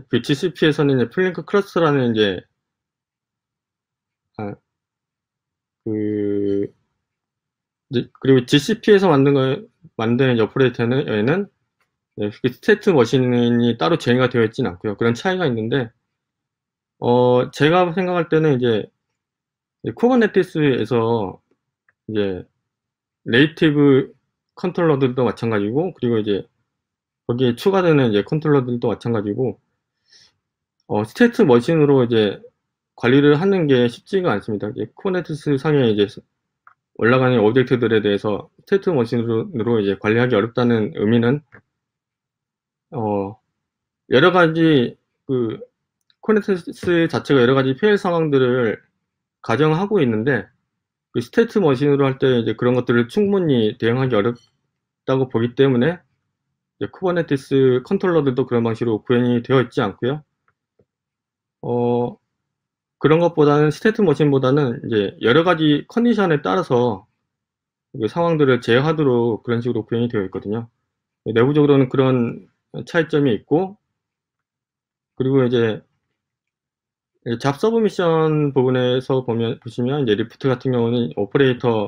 그 GCP에서는 이제 플링크 클러스라는 이제 그리고 GCP에서 만든 오퍼레이터는 그 스테이트 머신이 따로 제어가 되어 있진 않고요. 그런 차이가 있는데, 제가 생각할 때는 이제 쿠버네티스에서 이제 네이티브 컨트롤러들도 마찬가지고, 그리고 이제 거기에 추가되는 이제 컨트롤러들도 마찬가지고, 스테이트 머신으로 이제 관리를 하는 게 쉽지가 않습니다. 이제 쿠버네티스 상에 이제 올라가는 오브젝트들에 대해서 스테이트 머신으로 이제 관리하기 어렵다는 의미는, 여러 가지 그 쿠버네티스 자체가 여러 가지 피해 상황들을 가정하고 있는데, 그 스테이트 머신으로 할 때 이제 그런 것들을 충분히 대응하기 어렵다고 보기 때문에 쿠버네티스 컨트롤러들도 그런 방식으로 구현이 되어 있지 않고요. 그런 것보다는 스테이트 머신보다는 이제 여러 가지 컨디션에 따라서 그 상황들을 제어하도록 그런 식으로 구현이 되어 있거든요. 내부적으로는 그런 차이점이 있고, 그리고 이제 잡 서브미션 부분에서 보시면 이제 리프트 같은 경우는 오퍼레이터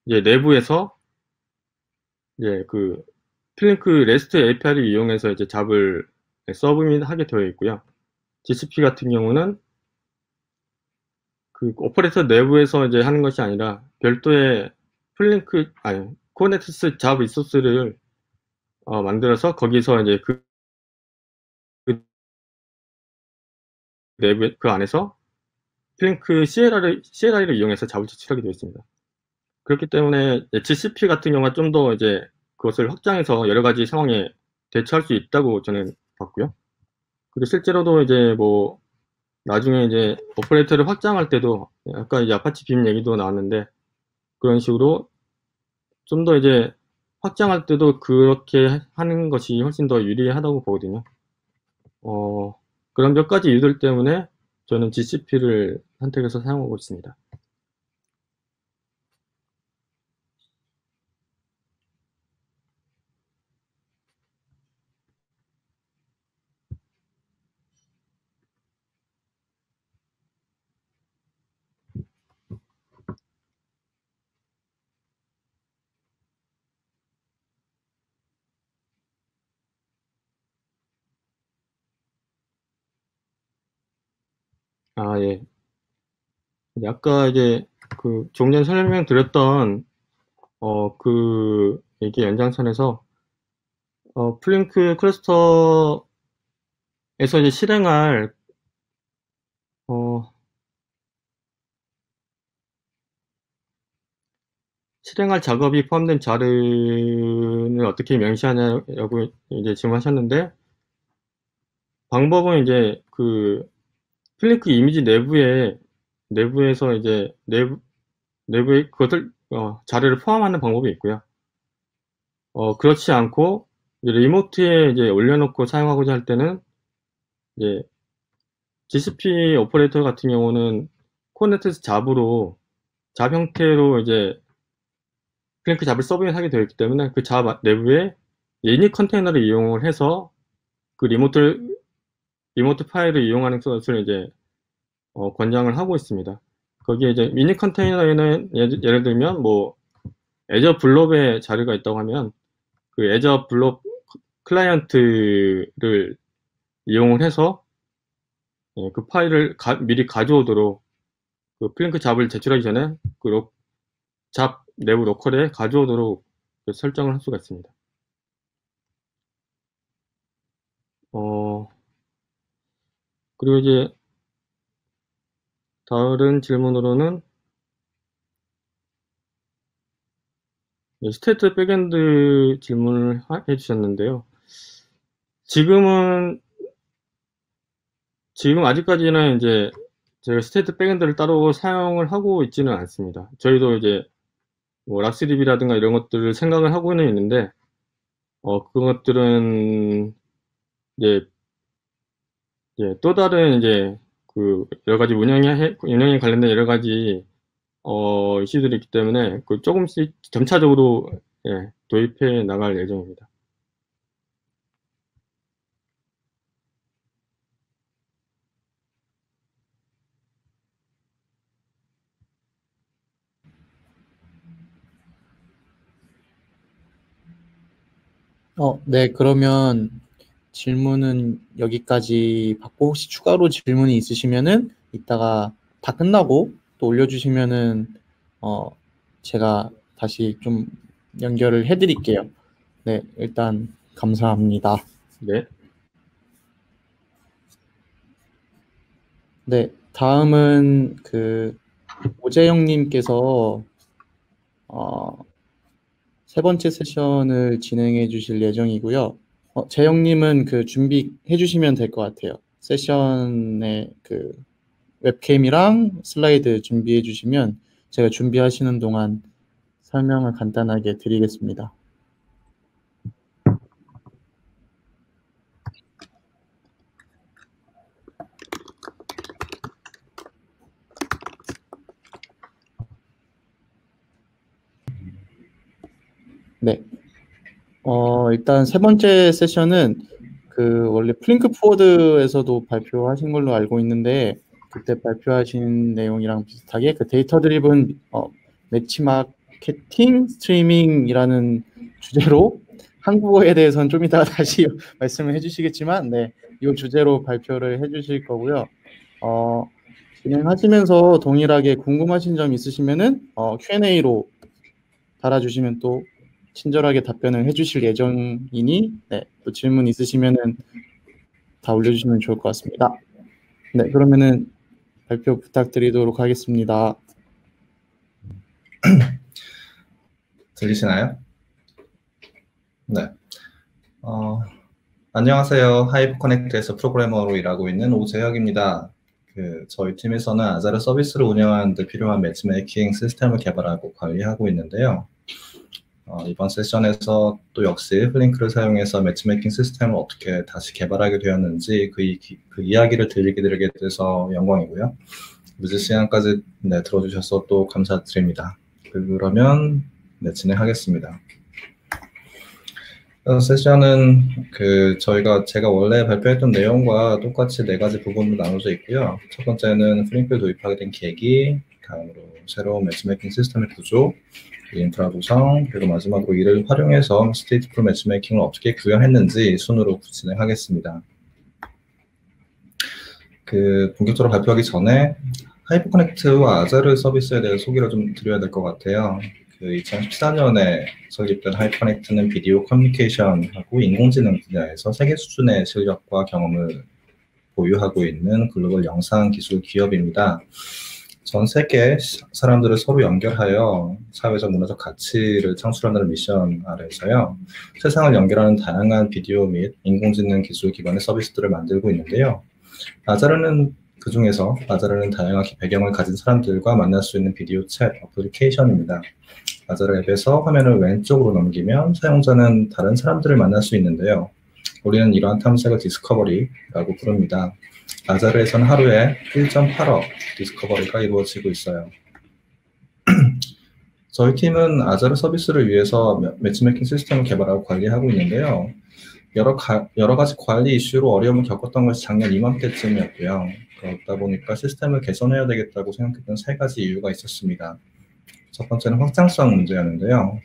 이제 내부에서 이제 그 플링크 레스트 API를 이용해서 이제 잡을 서브밋하게 되어 있고요. GCP 같은 경우는 그 오퍼레이터 내부에서 이제 하는 것이 아니라 별도의 쿠버네티스 잡 리소스를 만들어서 거기서 이제 그 내부 그 안에서 플링크 CLI를 이용해서 잡을 제출하게 되어 있습니다. 그렇기 때문에 GCP 같은 경우가 좀 더 이제 그것을 확장해서 여러 가지 상황에 대처할 수 있다고 저는 봤고요. 그리고 실제로도 이제 뭐 나중에 이제 오퍼레이터를 확장할 때도 아까 이제 아파치 빔 얘기도 나왔는데 그런 식으로 좀 더 이제 확장할 때도 그렇게 하는 것이 훨씬 더 유리하다고 보거든요. 그런 몇 가지 이유들 때문에 저는 GCP를 선택해서 사용하고 있습니다. 예. 아까 이제 조금 전에 설명드렸던 그 얘기 연장선에서 플링크 클러스터에서 이제 실행할 작업이 포함된 자료는 어떻게 명시하냐고 이제 질문하셨는데, 방법은 이제 플링크 이미지 내부에서 이제 내부에 그것을 자료를 포함하는 방법이 있고요. 그렇지 않고 이제 리모트에 이제 올려놓고 사용하고자 할 때는 이제 GCP 오퍼레이터 같은 경우는 쿠버네티스 잡 형태로 이제 플링크 잡을 서브넷하게 되어 있기 때문에 그 잡 내부에 유닉 컨테이너를 이용을 해서 그 리모트 파일을 이용하는 것을 이제 권장을 하고 있습니다. 거기에 이제 유닉 컨테이너에는 예를 들면 뭐 애저 블롭의 자료가 있다고 하면 그 애저 블롭 클라이언트를 이용을 해서 그 파일을 미리 가져오도록 그 플링크 잡을 제출하기 전에 그 잡 내부 로컬에 가져오도록 설정을 할 수가 있습니다. 그리고 이제 다른 질문으로는 스테이트 백엔드 질문을 해주셨는데요. 지금 아직까지는 이제 제가 스테이트 백엔드를 따로 사용을 하고 있지는 않습니다. 저희도 이제 뭐 락스DB라든가 이런 것들을 생각을 하고는 있는데, 그것들은 이제 또 다른 이제 여러 가지 운영에 관련된 여러 가지 이슈들이 있기 때문에 조금씩 점차적으로 도입해 나갈 예정입니다. 네, 그러면 질문은 여기까지 받고, 혹시 추가로 질문이 있으시면은 이따가 다 끝나고 또 올려주시면은 제가 다시 좀 연결을 해드릴게요. 네, 일단 감사합니다. 네. 네, 다음은 오재영님께서 세 번째 세션을 진행해 주실 예정이고요. 재영님은 준비해 주시면 될 것 같아요. 세션에 웹캠이랑 슬라이드 준비해 주시면 제가 준비하시는 동안 설명을 간단하게 드리겠습니다. 네. 일단 세 번째 세션은 원래 플링크 포워드에서도 발표하신 걸로 알고 있는데, 그때 발표하신 내용이랑 비슷하게 데이터 드리븐 매치 마케팅 스트리밍이라는 주제로, 한국어에 대해서는 좀 이따가 다시 말씀을 해주시겠지만, 네, 이 주제로 발표를 해주실 거고요. 진행하시면서 동일하게 궁금하신 점 있으시면은 Q&A로 달아주시면 또 친절하게 답변을 해주실 예정이니, 네, 또 질문 있으시면은 다 올려주시면 좋을 것 같습니다. 네, 그러면은 발표 부탁드리도록 하겠습니다. 들리시나요? 네. 안녕하세요. 하이브 커넥트에서 프로그래머로 일하고 있는 오재혁입니다. 저희 팀에서는 아자르 서비스를 운영하는 데 필요한 매치메이킹 시스템을 개발하고 관리하고 있는데요. 이번 세션에서 또 역시 플링크를 사용해서 매치메이킹 시스템을 어떻게 다시 개발하게 되었는지 그 이야기를 들리게 돼서 영광이고요. 늦은 시간까지 들어주셔서 또 감사드립니다. 그러면 진행하겠습니다. 세션은 제가 원래 발표했던 내용과 똑같이 4가지 부분으로 나눠져 있고요. 첫 번째는 플링크를 도입하게 된 계기, 다음으로 새로운 매치메이킹 시스템의 구조, 인프라 구성, 그리고 마지막으로 이를 활용해서 스테이트풀 매치메이킹을 어떻게 구현했는지 순으로 진행하겠습니다. 본격적으로 발표하기 전에 하이퍼커넥트와 아자르 서비스에 대해 소개를 좀 드려야 될 것 같아요. 2014년에 설립된 하이퍼커넥트는 비디오 커뮤니케이션하고 인공지능 분야에서 세계 수준의 실력과 경험을 보유하고 있는 글로벌 영상 기술 기업입니다. 전 세계 사람들을 서로 연결하여 사회적 문화적 가치를 창출하는 미션 아래에서요. 세상을 연결하는 다양한 비디오 및 인공지능 기술 기반의 서비스들을 만들고 있는데요. 아자르는 다양한 배경을 가진 사람들과 만날 수 있는 비디오 챗 어플리케이션입니다. 아자르 앱에서 화면을 왼쪽으로 넘기면 사용자는 다른 사람들을 만날 수 있는데요. 우리는 이러한 탐색을 디스커버리라고 부릅니다. 아자르에서는 하루에 1.8억 디스커버리가 이루어지고 있어요. 저희 팀은 아자르 서비스를 위해서 매치메이킹 시스템을 개발하고 관리하고 있는데요. 여러 가지 관리 이슈로 어려움을 겪었던 것이 작년 이맘때쯤이었고요. 그러다 보니까 시스템을 개선해야 되겠다고 생각했던 3가지 이유가 있었습니다. 첫 번째는 확장성 문제였는데요.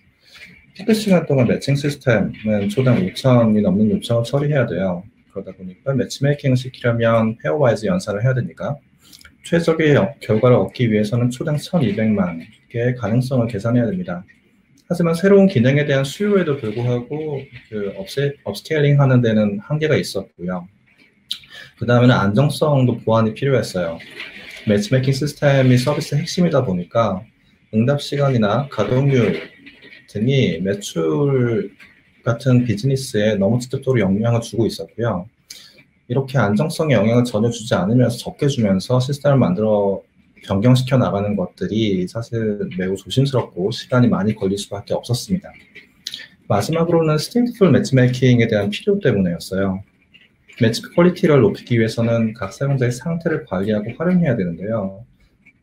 피크 시간 동안 매칭 시스템은 초당 5,000이 넘는 요청을 처리해야 돼요. 그러다 보니까 매치메이킹을 시키려면 페어와이즈 연산을 해야 되니까 최적의 결과를 얻기 위해서는 초당 1,200만 개의 가능성을 계산해야 됩니다. 하지만 새로운 기능에 대한 수요에도 불구하고 업스케일링 하는 데는 한계가 있었고요. 그 다음에는 안정성도 보완이 필요했어요. 매치메이킹 시스템이 서비스의 핵심이다 보니까 응답 시간이나 가동률 등이 매출 같은 비즈니스에 너무 직접적으로 영향을 주고 있었고요. 이렇게 안정성에 영향을 전혀 주지 않으면서 적게 주면서 시스템을 만들어 변경시켜 나가는 것들이 사실 매우 조심스럽고 시간이 많이 걸릴 수밖에 없었습니다. 마지막으로는 스테이트풀 매치메이킹에 대한 필요 때문에였어요. 매치 퀄리티를 높이기 위해서는 각 사용자의 상태를 관리하고 활용해야 되는데요.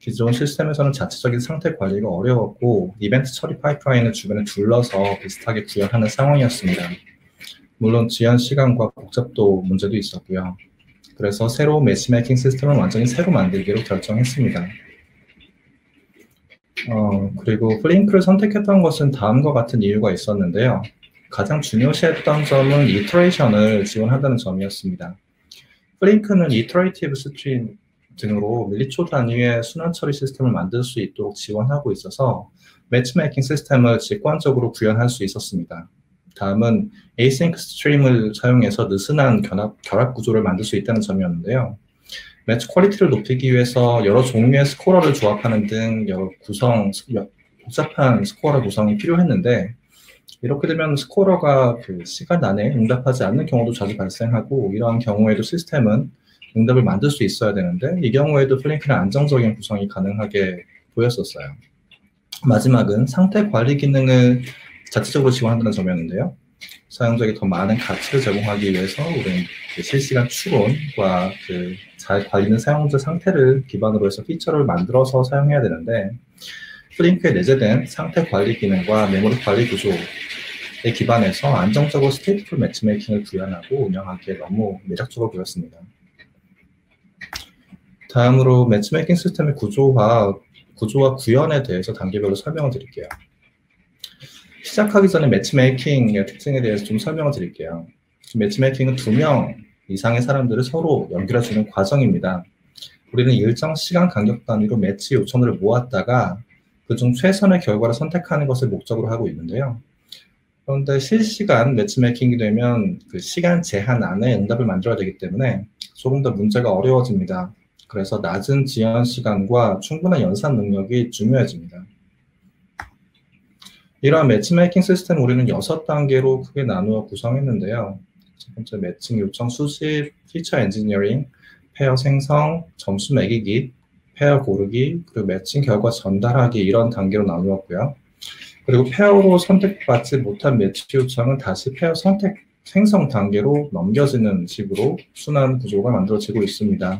기존 시스템에서는 자체적인 상태 관리가 어려웠고 이벤트 처리 파이프라인을 주변에 둘러서 비슷하게 구현하는 상황이었습니다. 물론 지연 시간과 복잡도 문제도 있었고요. 그래서 새로운 매치메이킹 시스템을 완전히 새로 만들기로 결정했습니다. 그리고 플링크를 선택했던 것은 다음과 같은 이유가 있었는데요. 가장 중요시했던 점은 이터레이션을 지원한다는 점이었습니다. 플링크는 이터레이티브 스트림 등으로 밀리초 단위의 순환 처리 시스템을 만들 수 있도록 지원하고 있어서 매치메이킹 시스템을 직관적으로 구현할 수 있었습니다. 다음은 에이싱크 스트림을 사용해서 느슨한 결합 구조를 만들 수 있다는 점이었는데요. 매치 퀄리티를 높이기 위해서 여러 종류의 스코어를 조합하는 등 여러 복잡한 스코어 구성이 필요했는데 이렇게 되면 스코어가 시간 안에 응답하지 않는 경우도 자주 발생하고 이러한 경우에도 시스템은 응답을 만들 수 있어야 되는데 이 경우에도 플링크는 안정적인 구성이 가능하게 보였었어요. 마지막은 상태 관리 기능을 자체적으로 지원한다는 점이었는데요. 사용자에게 더 많은 가치를 제공하기 위해서 우리는 실시간 추론과 잘 관리는 사용자 상태를 기반으로 해서 피처를 만들어서 사용해야 되는데 플링크에 내재된 상태 관리 기능과 메모리 관리 구조에 기반해서 안정적으로 스테이트풀 매치메이킹을 구현하고 운영하기에 너무 매력적으로 보였습니다. 다음으로 매치메이킹 시스템의 구조와 구현에 대해서 단계별로 설명을 드릴게요. 시작하기 전에 매치메이킹의 특징에 대해서 좀 설명을 드릴게요. 매치메이킹은 2명 이상의 사람들을 서로 연결해주는 과정입니다. 우리는 일정 시간 간격 단위로 매치 요청들을 모았다가 그중 최선의 결과를 선택하는 것을 목적으로 하고 있는데요. 그런데 실시간 매치메이킹이 되면 그 시간 제한 안에 응답을 만들어야 되기 때문에 조금 더 문제가 어려워집니다. 그래서 낮은 지연 시간과 충분한 연산 능력이 중요해집니다. 이러한 매치메이킹 시스템 우리는 6단계로 크게 나누어 구성했는데요. 첫 번째 매칭 요청 수집, 피처 엔지니어링, 페어 생성, 점수 매기기, 페어 고르기, 그리고 매칭 결과 전달하기 이런 단계로 나누었고요. 그리고 페어로 선택받지 못한 매치 요청은 다시 페어 선택 생성 단계로 넘겨지는 식으로 순환 구조가 만들어지고 있습니다.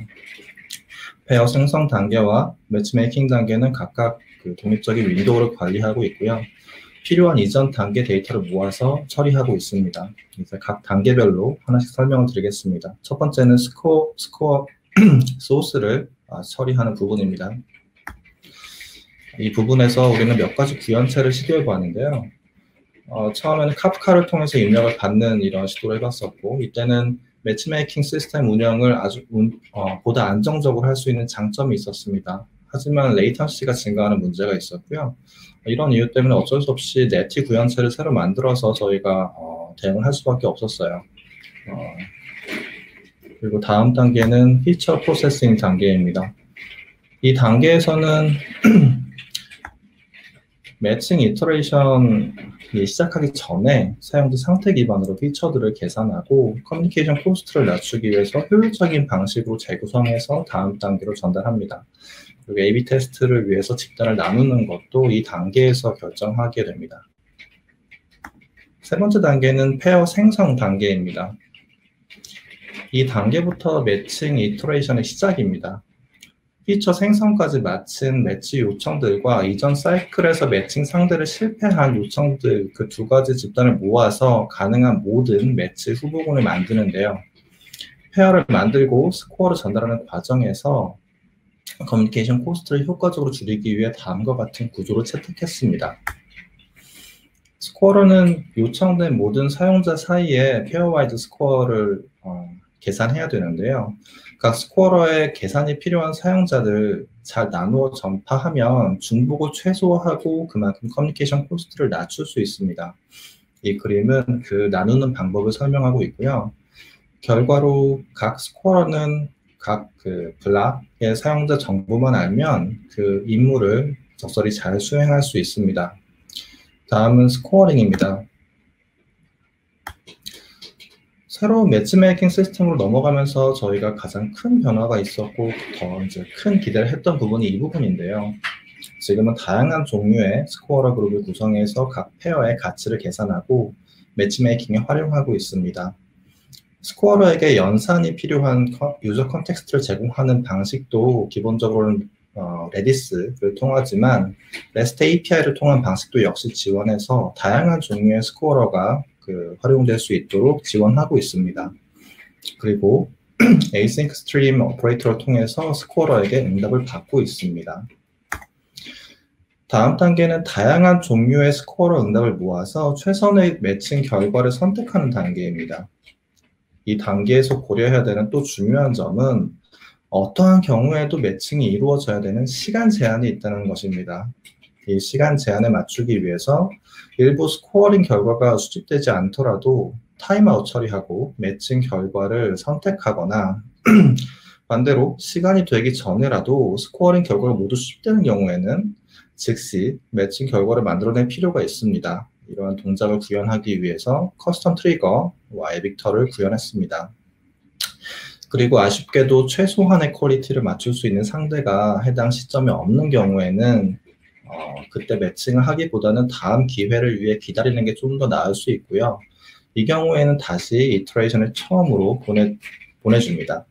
페어 생성 단계와 매치메이킹 단계는 각각 독립적인 윈도우를 관리하고 있고요. 필요한 이전 단계 데이터를 모아서 처리하고 있습니다. 이제 각 단계별로 하나씩 설명을 드리겠습니다. 첫 번째는 스코어 소스를 처리하는 부분입니다. 이 부분에서 우리는 몇 가지 구현체를 시도해 보았는데요. 처음에는 카프카를 통해서 입력을 받는 이런 시도를 해봤었고, 이때는 매치메이킹 시스템 운영을 아주 보다 안정적으로 할 수 있는 장점이 있었습니다. 하지만 레이턴시가 증가하는 문제가 있었고요. 이런 이유 때문에 어쩔 수 없이 네티 구현체를 새로 만들어서 저희가 대응을 할 수밖에 없었어요. 그리고 다음 단계는 피처 프로세싱 단계입니다. 이 단계에서는 매칭 이터레이션이 시작하기 전에 사용자 상태 기반으로 피처들을 계산하고 커뮤니케이션 코스트를 낮추기 위해서 효율적인 방식으로 재구성해서 다음 단계로 전달합니다. 그리고 A/B 테스트를 위해서 집단을 나누는 것도 이 단계에서 결정하게 됩니다. 세 번째 단계는 페어 생성 단계입니다. 이 단계부터 매칭 이터레이션의 시작입니다. 피처 생성까지 마친 매치 요청들과 이전 사이클에서 매칭 상대를 실패한 요청들 그 두 가지 집단을 모아서 가능한 모든 매치 후보군을 만드는데요. 페어를 만들고 스코어를 전달하는 과정에서 커뮤니케이션 코스트를 효과적으로 줄이기 위해 다음과 같은 구조를 채택했습니다. 스코어는 요청된 모든 사용자 사이에 페어와이드 스코어를 계산해야 되는데요. 각 스코어러의 계산이 필요한 사용자들 잘 나누어 전파하면 중복을 최소화하고 그만큼 커뮤니케이션 코스트를 낮출 수 있습니다. 이 그림은 그 나누는 방법을 설명하고 있고요. 결과로 각 스코어러는 각 그 블락의 사용자 정보만 알면 그 임무를 적절히 잘 수행할 수 있습니다. 다음은 스코어링입니다. 새로운 매치메이킹 시스템으로 넘어가면서 저희가 가장 큰 변화가 있었고 더 이제 큰 기대를 했던 부분이 이 부분인데요. 지금은 다양한 종류의 스코어러 그룹을 구성해서 각 페어의 가치를 계산하고 매치메이킹에 활용하고 있습니다. 스코어러에게 연산이 필요한 유저 컨텍스트를 제공하는 방식도 기본적으로는 레디스를 통하지만 REST API를 통한 방식도 역시 지원해서 다양한 종류의 스코어러가 활용될 수 있도록 지원하고 있습니다. 그리고 Async Stream 오퍼레이터를 통해서 스코어러에게 응답을 받고 있습니다. 다음 단계는 다양한 종류의 스코어러 응답을 모아서 최선의 매칭 결과를 선택하는 단계입니다. 이 단계에서 고려해야 되는 또 중요한 점은 어떠한 경우에도 매칭이 이루어져야 되는 시간 제한이 있다는 것입니다. 이 시간 제한에 맞추기 위해서 일부 스코어링 결과가 수집되지 않더라도 타임아웃 처리하고 매칭 결과를 선택하거나 반대로 시간이 되기 전에라도 스코어링 결과가 모두 수집되는 경우에는 즉시 매칭 결과를 만들어낼 필요가 있습니다. 이러한 동작을 구현하기 위해서 커스텀 트리거와 에빅터를 구현했습니다. 그리고 아쉽게도 최소한의 퀄리티를 맞출 수 있는 상대가 해당 시점에 없는 경우에는 그때 매칭을 하기보다는 다음 기회를 위해 기다리는 게 좀 더 나을 수 있고요. 이 경우에는 다시 이터레이션을 처음으로 보내줍니다.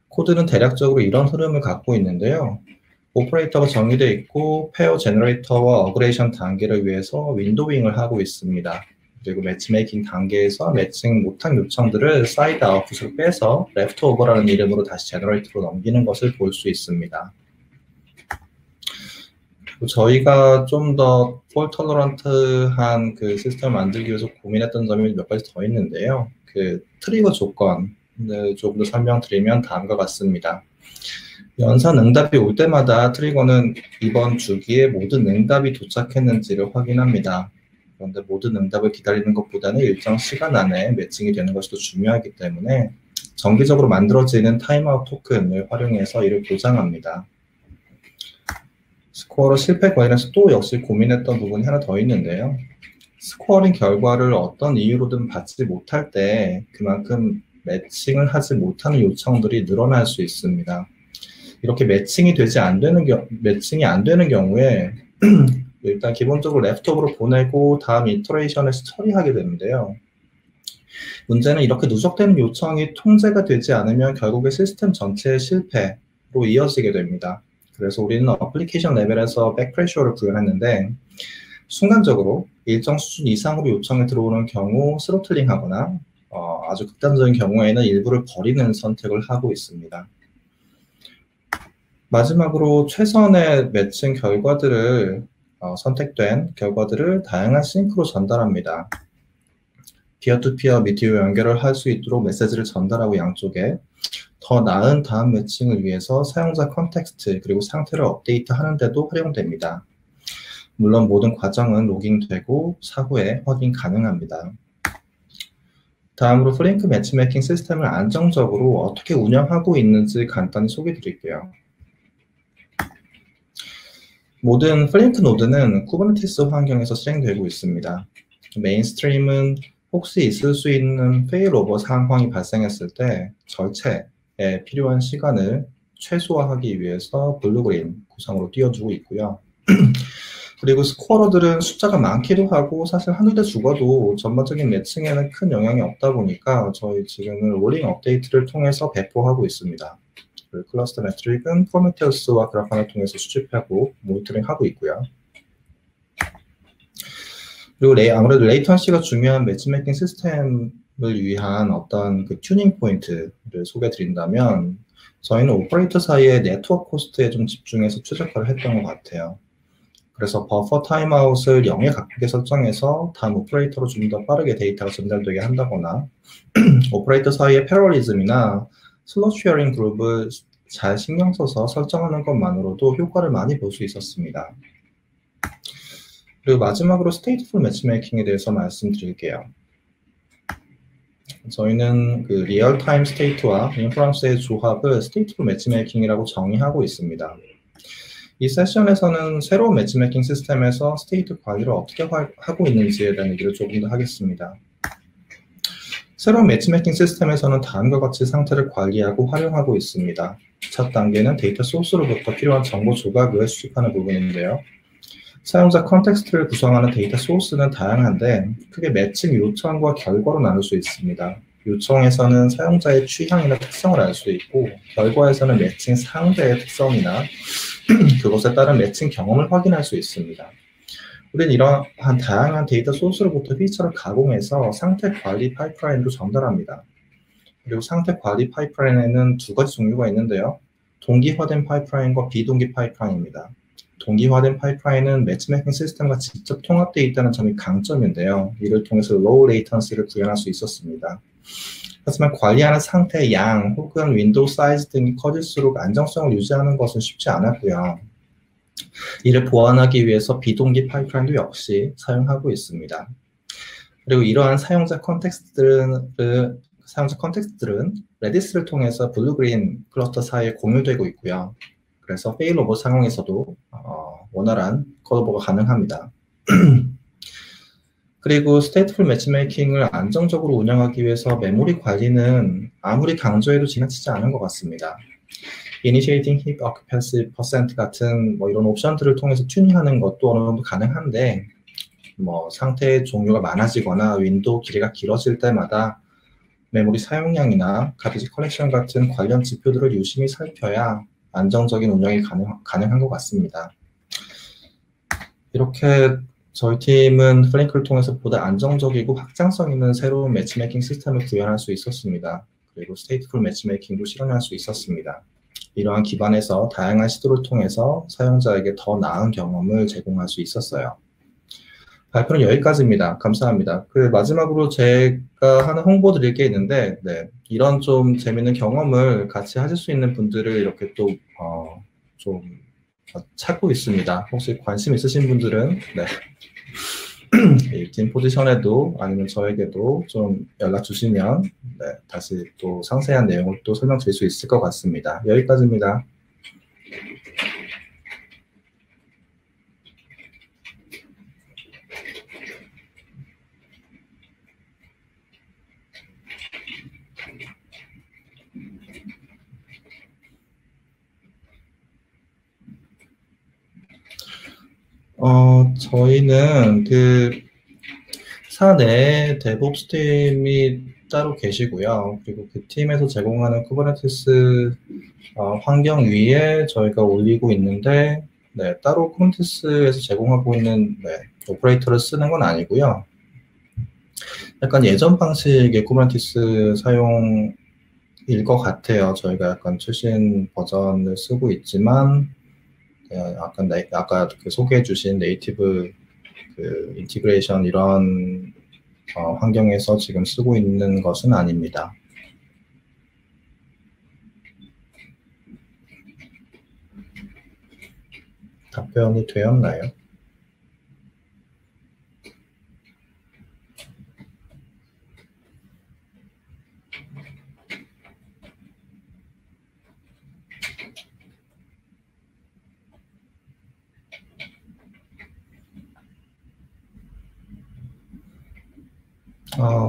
코드는 대략적으로 이런 흐름을 갖고 있는데요. 오퍼레이터가 정의되어 있고 페어 제너레이터와 어그레이션 단계를 위해서 윈도잉을 하고 있습니다. 그리고 매치메이킹 단계에서 매칭 못한 요청들을 사이드 아웃풋으로 빼서 레프트 오버라는 이름으로 다시 제너레이터로 넘기는 것을 볼 수 있습니다. 저희가 좀 더 폴 톨러런트한 그 시스템을 만들기 위해서 고민했던 점이 몇 가지 더 있는데요. 그 트리거 조건을 조금 더 설명드리면 다음과 같습니다. 연산 응답이 올 때마다 트리거는 이번 주기에 모든 응답이 도착했는지를 확인합니다. 그런데 모든 응답을 기다리는 것보다는 일정 시간 안에 매칭이 되는 것이 더 중요하기 때문에 정기적으로 만들어지는 타임아웃 토큰을 활용해서 이를 보장합니다. 스코어러 실패 관련해서 또 역시 고민했던 부분이 하나 더 있는데요. 스코어링 결과를 어떤 이유로든 받지 못할 때 그만큼 매칭을 하지 못하는 요청들이 늘어날 수 있습니다. 이렇게 매칭이 안 되는 경우에 일단 기본적으로 레프트오버로 보내고 다음 이터레이션에서 처리하게 되는데요. 문제는 이렇게 누적되는 요청이 통제가 되지 않으면 결국에 시스템 전체의 실패로 이어지게 됩니다. 그래서 우리는 어플리케이션 레벨에서 백프레셔를 구현했는데 순간적으로 일정 수준 이상으로 요청이 들어오는 경우 스로틀링 하거나 아주 극단적인 경우에는 일부를 버리는 선택을 하고 있습니다. 마지막으로 최선의 매칭 결과들을 선택된 결과들을 다양한 싱크로 전달합니다. 피어투피어 미디어 연결을 할 수 있도록 메시지를 전달하고 양쪽에 더 나은 다음 매칭을 위해서 사용자 컨텍스트 그리고 상태를 업데이트하는 데도 활용됩니다. 물론 모든 과정은 로깅되고 사후에 확인 가능합니다. 다음으로 플링크 매치메이킹 시스템을 안정적으로 어떻게 운영하고 있는지 간단히 소개해 드릴게요. 모든 플링크 노드는 쿠버네티스 환경에서 실행되고 있습니다. 메인스트림은 혹시 있을 수 있는 페일오버 상황이 발생했을 때 절체에 필요한 시간을 최소화하기 위해서 블루그린 구성으로 띄워주고 있고요. 그리고 스코어러들은 숫자가 많기도 하고 사실 한두 대 죽어도 전반적인 매칭에는 큰 영향이 없다 보니까 저희 지금은 롤링 업데이트를 통해서 배포하고 있습니다. 클러스터 매트릭은 프로메테우스와 그라판을 통해서 수집하고 모니터링하고 있고요. 그리고 아무래도 레이턴시가 중요한 매치메이킹 시스템을 위한 어떤 그 튜닝 포인트를 소개해 드린다면 저희는 오퍼레이터 사이의 네트워크 코스트에 좀 집중해서 최적화를 했던 것 같아요. 그래서 버퍼 타임아웃을 0에 가깝게 설정해서 다음 오퍼레이터로 좀 더 빠르게 데이터가 전달되게 한다거나 오퍼레이터 사이의 패러리즘이나 슬롯 쉐어링 그룹을 잘 신경 써서 설정하는 것만으로도 효과를 많이 볼 수 있었습니다. 그리고 마지막으로 스테이트풀 매치메이킹에 대해서 말씀드릴게요. 저희는 그 리얼타임 스테이트와 인퍼런스의 조합을 스테이트풀 매치메이킹이라고 정의하고 있습니다. 이 세션에서는 새로운 매치메이킹 시스템에서 스테이트 관리를 어떻게 하고 있는지에 대한 얘기를 조금 더 하겠습니다. 새로운 매치메이킹 시스템에서는 다음과 같이 상태를 관리하고 활용하고 있습니다. 첫 단계는 데이터 소스로부터 필요한 정보 조각을 수집하는 부분인데요. 사용자 컨텍스트를 구성하는 데이터 소스는 다양한데 크게 매칭 요청과 결과로 나눌 수 있습니다. 요청에서는 사용자의 취향이나 특성을 알 수 있고 결과에서는 매칭 상대의 특성이나 그것에 따른 매칭 경험을 확인할 수 있습니다. 우리는 이러한 다양한 데이터 소스로부터 피처를 가공해서 상태 관리 파이프라인으로 전달합니다. 그리고 상태 관리 파이프라인에는 두 가지 종류가 있는데요. 동기화된 파이프라인과 비동기 파이프라인입니다. 동기화된 파이프라인은 매치메이킹 시스템과 직접 통합되어 있다는 점이 강점인데요. 이를 통해서 로우 레이턴시를 구현할 수 있었습니다. 하지만 관리하는 상태의 양 혹은 윈도우 사이즈 등이 커질수록 안정성을 유지하는 것은 쉽지 않았고요. 이를 보완하기 위해서 비동기 파이프라인도 역시 사용하고 있습니다. 그리고 이러한 사용자 컨텍스트들은 레디스를 통해서 블루그린 클러스터 사이에 공유되고 있고요. 그래서 페일오버 상황에서도 원활한 컷오버가 가능합니다. 그리고 스테이트풀 매치메이킹을 안정적으로 운영하기 위해서 메모리 관리는 아무리 강조해도 지나치지 않은 것 같습니다. Initiating Heap Occupancy % 같은 이런 옵션들을 통해서 튜닝하는 것도 어느 정도 가능한데 상태의 종류가 많아지거나 윈도우 길이가 길어질 때마다 메모리 사용량이나 가비지 컬렉션 같은 관련 지표들을 유심히 살펴야 안정적인 운영이 가능한 것 같습니다. 이렇게 저희 팀은 플랭크를 통해서 보다 안정적이고 확장성 있는 새로운 매치메이킹 시스템을 구현할 수 있었습니다. 그리고 스테이트풀 매치메이킹도 실현할 수 있었습니다. 이러한 기반에서 다양한 시도를 통해서 사용자에게 더 나은 경험을 제공할 수 있었어요. 발표는 여기까지입니다. 감사합니다. 마지막으로 제가 하는 홍보 드릴 게 있는데, 이런 좀 재밌는 경험을 같이 하실 수 있는 분들을 이렇게 또, 좀 찾고 있습니다. 혹시 관심 있으신 분들은, 이 팀 포지션에도 아니면 저에게도 좀 연락 주시면, 다시 또 상세한 내용을 또 설명드릴 수 있을 것 같습니다. 여기까지입니다. 저희는 사내에 데브옵스 팀이 따로 계시고요. 그리고 그 팀에서 제공하는 쿠버네티스 환경 위에 저희가 올리고 있는데, 따로 쿠버네티스에서 제공하고 있는 오퍼레이터를 쓰는 건 아니고요. 약간 예전 방식의 쿠버네티스 사용일 것 같아요. 저희가 약간 최신 버전을 쓰고 있지만, 약간 아까 소개해 주신 네이티브 인티그레이션 이런 환경에서 지금 쓰고 있는 것은 아닙니다. 답변이 되었나요?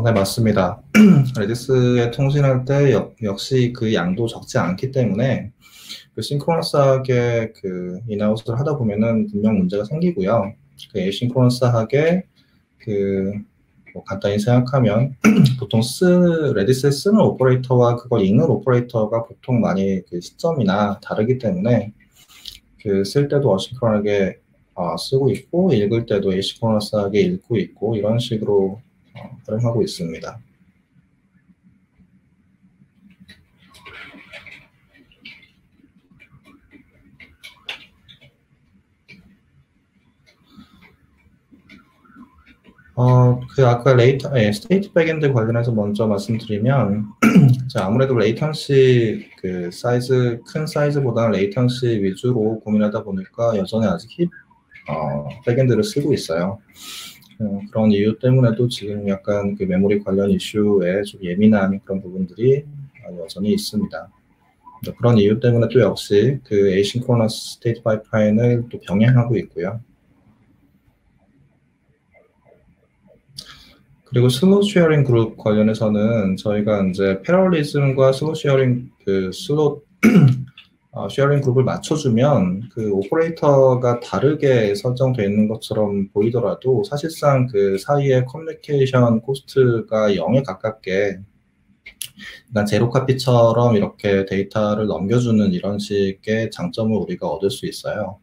네, 맞습니다. 레디스에 통신할 때 역시 그 양도 적지 않기 때문에 그 싱크로너스하게 그 인아웃을 하다 보면은 분명 문제가 생기고요. 그 에이싱크로너스하게 뭐 간단히 생각하면 보통 레디스에 쓰는 오퍼레이터와 그걸 읽는 오퍼레이터가 보통 많이 그 시점이나 다르기 때문에 그 쓸 때도 어싱크론하게 쓰고 있고 읽을 때도 에이싱크로너스하게 읽고 있고 이런 식으로 활용하고 있습니다. 그 아까 스테이트 백엔드 관련해서 먼저 말씀드리면 아무래도 레이턴시 그 사이즈 큰 사이즈보다는 레이턴시 위주로 고민하다 보니까 여전히 아직 백엔드를 쓰고 있어요. 그런 이유 때문에도 지금 약간 그 메모리 관련 이슈에 좀 예민한 그런 부분들이 여전히 있습니다. 그런 이유 때문에 또 역시 그 에이싱크로너스 스테이트 파이프라인을 또 병행하고 있고요. 그리고 슬로우 쉐어링 그룹 관련해서는 저희가 이제 패러리즘과 슬로우 쉐어링 쉐어링 그룹을 맞춰주면 그 오퍼레이터가 다르게 설정되어 있는 것처럼 보이더라도 사실상 그 사이의 커뮤니케이션 코스트가 0에 가깝게 그러니까 제로 카피처럼 이렇게 데이터를 넘겨주는 이런 식의 장점을 우리가 얻을 수 있어요.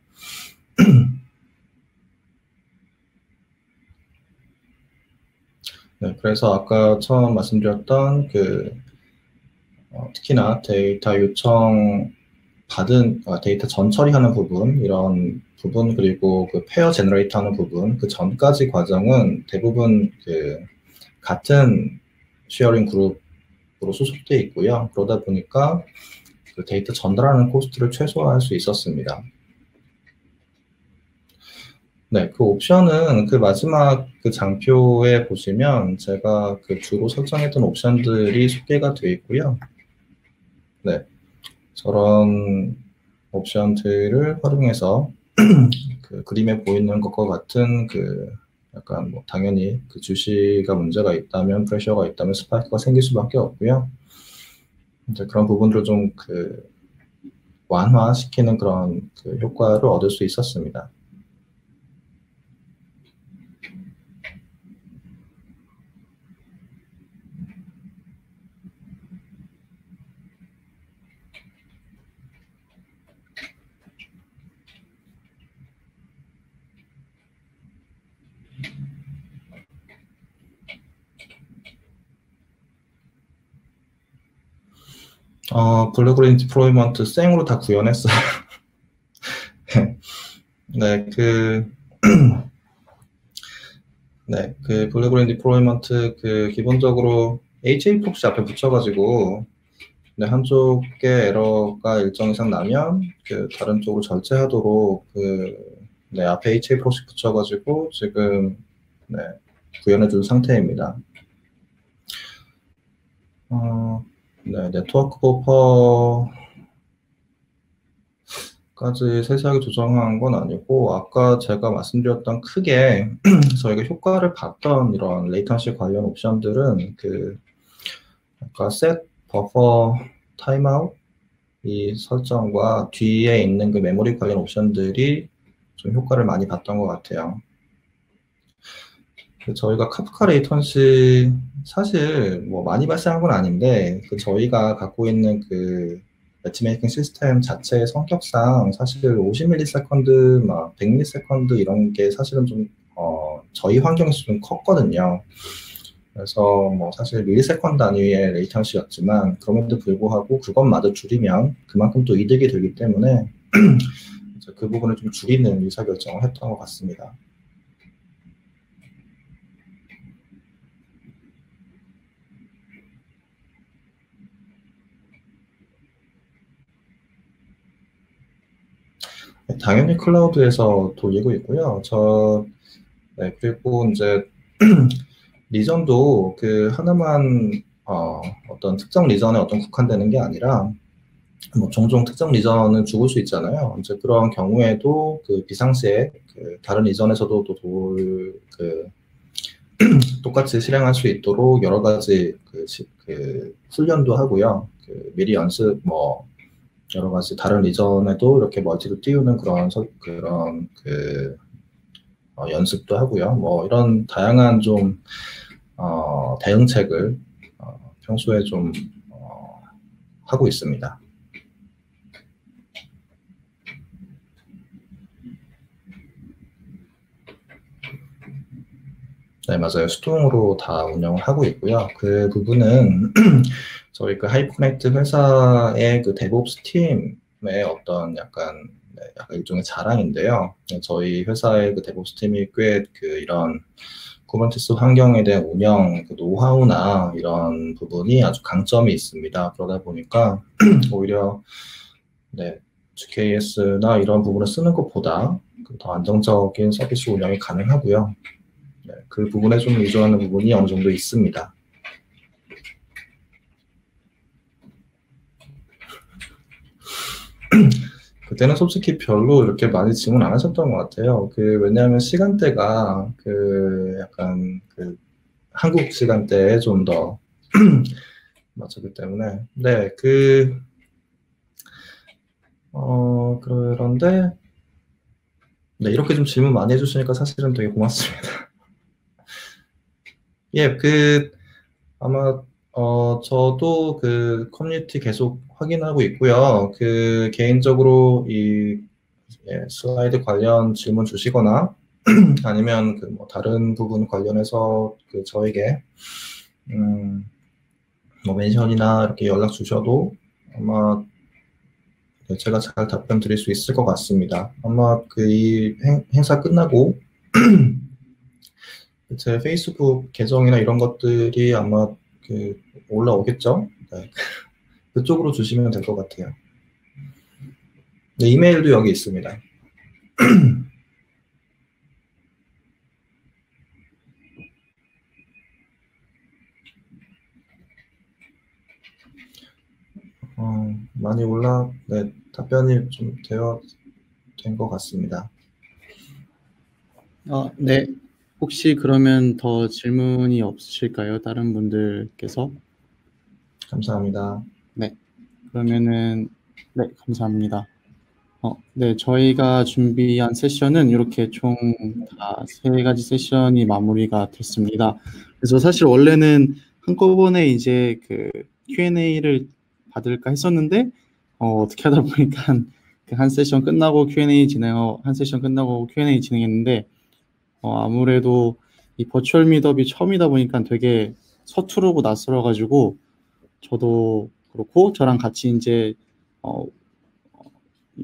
네, 그래서 아까 처음 말씀드렸던 특히나 데이터 요청 받은 데이터 전처리하는 부분, 이런 부분, 그리고 그 페어 제너레이터 하는 부분, 그 전까지 과정은 대부분 같은 쉐어링 그룹으로 소속되어 있고요. 그러다 보니까 그 데이터 전달하는 코스트를 최소화할 수 있었습니다. 네, 그 옵션은 그 마지막 그 장표에 보시면 제가 그 주로 설정했던 옵션들이 소개가 되어 있고요. 네, 저런 옵션들을 활용해서 그 그림에 보이는 것과 같은 약간 뭐 당연히 그 주시가 문제가 있다면 프레셔가 있다면 스파이크가 생길 수밖에 없고요. 이제 그런 부분들을 좀 완화시키는 그런 효과를 얻을 수 있었습니다. 블루그린 디플로이먼트 생으로 다 구현했어요. 네, 그 블루그린 디플로이먼트 기본적으로 HA 프록시 앞에 붙여가지고 한쪽에 에러가 일정 이상 나면 다른 쪽으로 절제하도록 앞에 HA 프록시 붙여가지고 지금 구현해준 상태입니다. 네트워크 버퍼까지 세세하게 조정한 건 아니고 아까 제가 말씀드렸던 크게 저희가 효과를 봤던 이런 레이턴시 관련 옵션들은 아까 set 버퍼 타임아웃 이 설정과 뒤에 있는 그 메모리 관련 옵션들이 좀 효과를 많이 봤던 것 같아요. 저희가 카프카 레이턴시 사실 뭐 많이 발생한 건 아닌데 저희가 갖고 있는 매치메이킹 시스템 자체의 성격상 사실 50ms, 막 100ms 이런 게 사실은 좀 저희 환경에서 좀 컸거든요. 그래서 뭐 사실 밀리세컨드 단위의 레이턴시였지만 그럼에도 불구하고 그것마저 줄이면 그만큼 또 이득이 되기 때문에 그 부분을 좀 줄이는 의사결정을 했던 것 같습니다. 당연히 클라우드에서 돌리고 있고요. 네, 그리고 이제 리전도 그 하나만 어떤 특정 리전에 국한되는 게 아니라 뭐 종종 특정 리전은 죽을 수 있잖아요. 이제 그런 경우에도 그 비상시에 그 다른 리전에서도 똑같이 실행할 수 있도록 여러 가지 그 훈련도 하고요. 그 미리 연습 여러 가지 다른 리전에도 이렇게 멀티를 띄우는 그런 연습도 하고요. 이런 다양한 좀 대응책을 평소에 좀 하고 있습니다. 네, 맞아요. 수동으로 다 운영을 하고 있고요. 그 부분은 저희 그 하이퍼넥트 회사의 그 데브옵스 팀의 어떤 약간 일종의 자랑인데요. 저희 회사의 그 데브옵스 팀이 꽤 이런 쿠버네티스 환경에 대한 운영 그 노하우나 이런 부분이 아주 강점이 있습니다. 그러다 보니까 오히려 GKS나 이런 부분을 쓰는 것보다 더 안정적인 서비스 운영이 가능하고요. 그 부분에 좀 의존하는 부분이 어느 정도 있습니다. 그때는 솔직히 별로 이렇게 많이 질문 안 하셨던 것 같아요. 왜냐하면 시간대가 약간 한국 시간대에 좀 더 맞췄기 때문에. 네, 그런데 네, 이렇게 좀 질문 많이 해주시니까 사실은 되게 고맙습니다. 예, 아마 저도 그 커뮤니티 계속 확인하고 있고요. 개인적으로 이 슬라이드 관련 질문 주시거나 아니면 다른 부분 관련해서 저에게 멘션이나 이렇게 연락 주셔도 아마 제가 잘 답변 드릴 수 있을 것 같습니다. 아마 이 행사 끝나고 제 페이스북 계정이나 이런 것들이 아마 올라오겠죠? 네. 그쪽으로 주시면 될 것 같아요. 네, 이메일도 여기 있습니다. 많이 네, 답변이 좀 된 것 같습니다. 네. 혹시 그러면 더 질문이 없으실까요? 다른 분들께서? 감사합니다. 네. 그러면은 네, 감사합니다. 네, 저희가 준비한 세션은 이렇게 총 다 3가지 세션이 마무리가 됐습니다. 그래서 사실 원래는 한꺼번에 이제 그 Q&A를 받을까 했었는데 어떻게 하다 보니까 한 세션 끝나고 Q&A 진행했는데 아무래도 이 버추얼 미더비 처음이다 보니까 되게 서투르고 낯설어가지고 저도 그렇고 저랑 같이 이제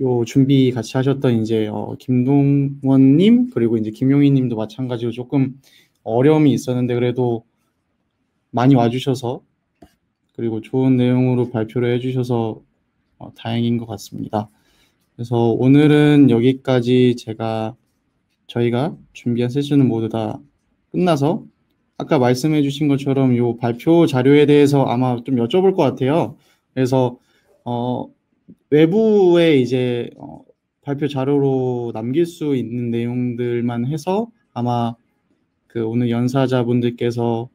요 준비 같이 하셨던 이제 김동원님 그리고 이제 김용희님도 마찬가지로 조금 어려움이 있었는데 그래도 많이 와주셔서 그리고 좋은 내용으로 발표를 해주셔서 다행인 것 같습니다. 그래서 오늘은 여기까지 저희가 준비한 세션은 모두 다 끝나서 아까 말씀해 주신 것처럼 요 발표 자료에 대해서 아마 좀 여쭤볼 것 같아요. 그래서 외부에 이제 발표 자료로 남길 수 있는 내용들만 해서 아마 오늘 연사자분들께서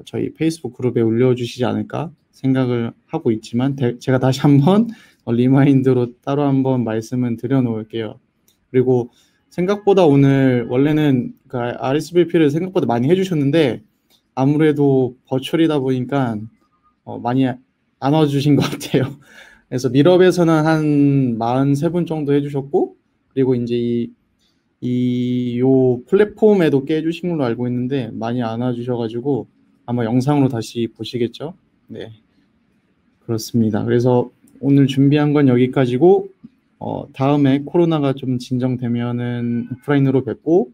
저희 페이스북 그룹에 올려주시지 않을까 생각을 하고 있지만 제가 다시 한번 리마인드로 따로 한번 말씀을 드려놓을게요. 그리고 생각보다 오늘 원래는 RSVP를 생각보다 많이 해주셨는데 아무래도 버추얼이다 보니까 많이 안 와주신 것 같아요. 그래서 밀업에서는 한 43분 정도 해주셨고 그리고 이제 요 플랫폼에도 꽤 해주신 걸로 알고 있는데 많이 안 와주셔가지고 아마 영상으로 다시 보시겠죠? 네, 그렇습니다. 그래서 오늘 준비한 건 여기까지고 다음에 코로나가 좀 진정되면은 오프라인으로 뵙고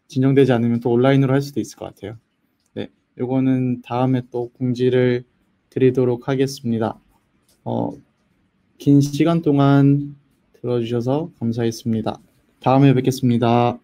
진정되지 않으면 또 온라인으로 할 수도 있을 것 같아요. 네, 요거는 다음에 또 공지를 드리도록 하겠습니다. 긴 시간 동안 들어주셔서 감사했습니다. 다음에 뵙겠습니다.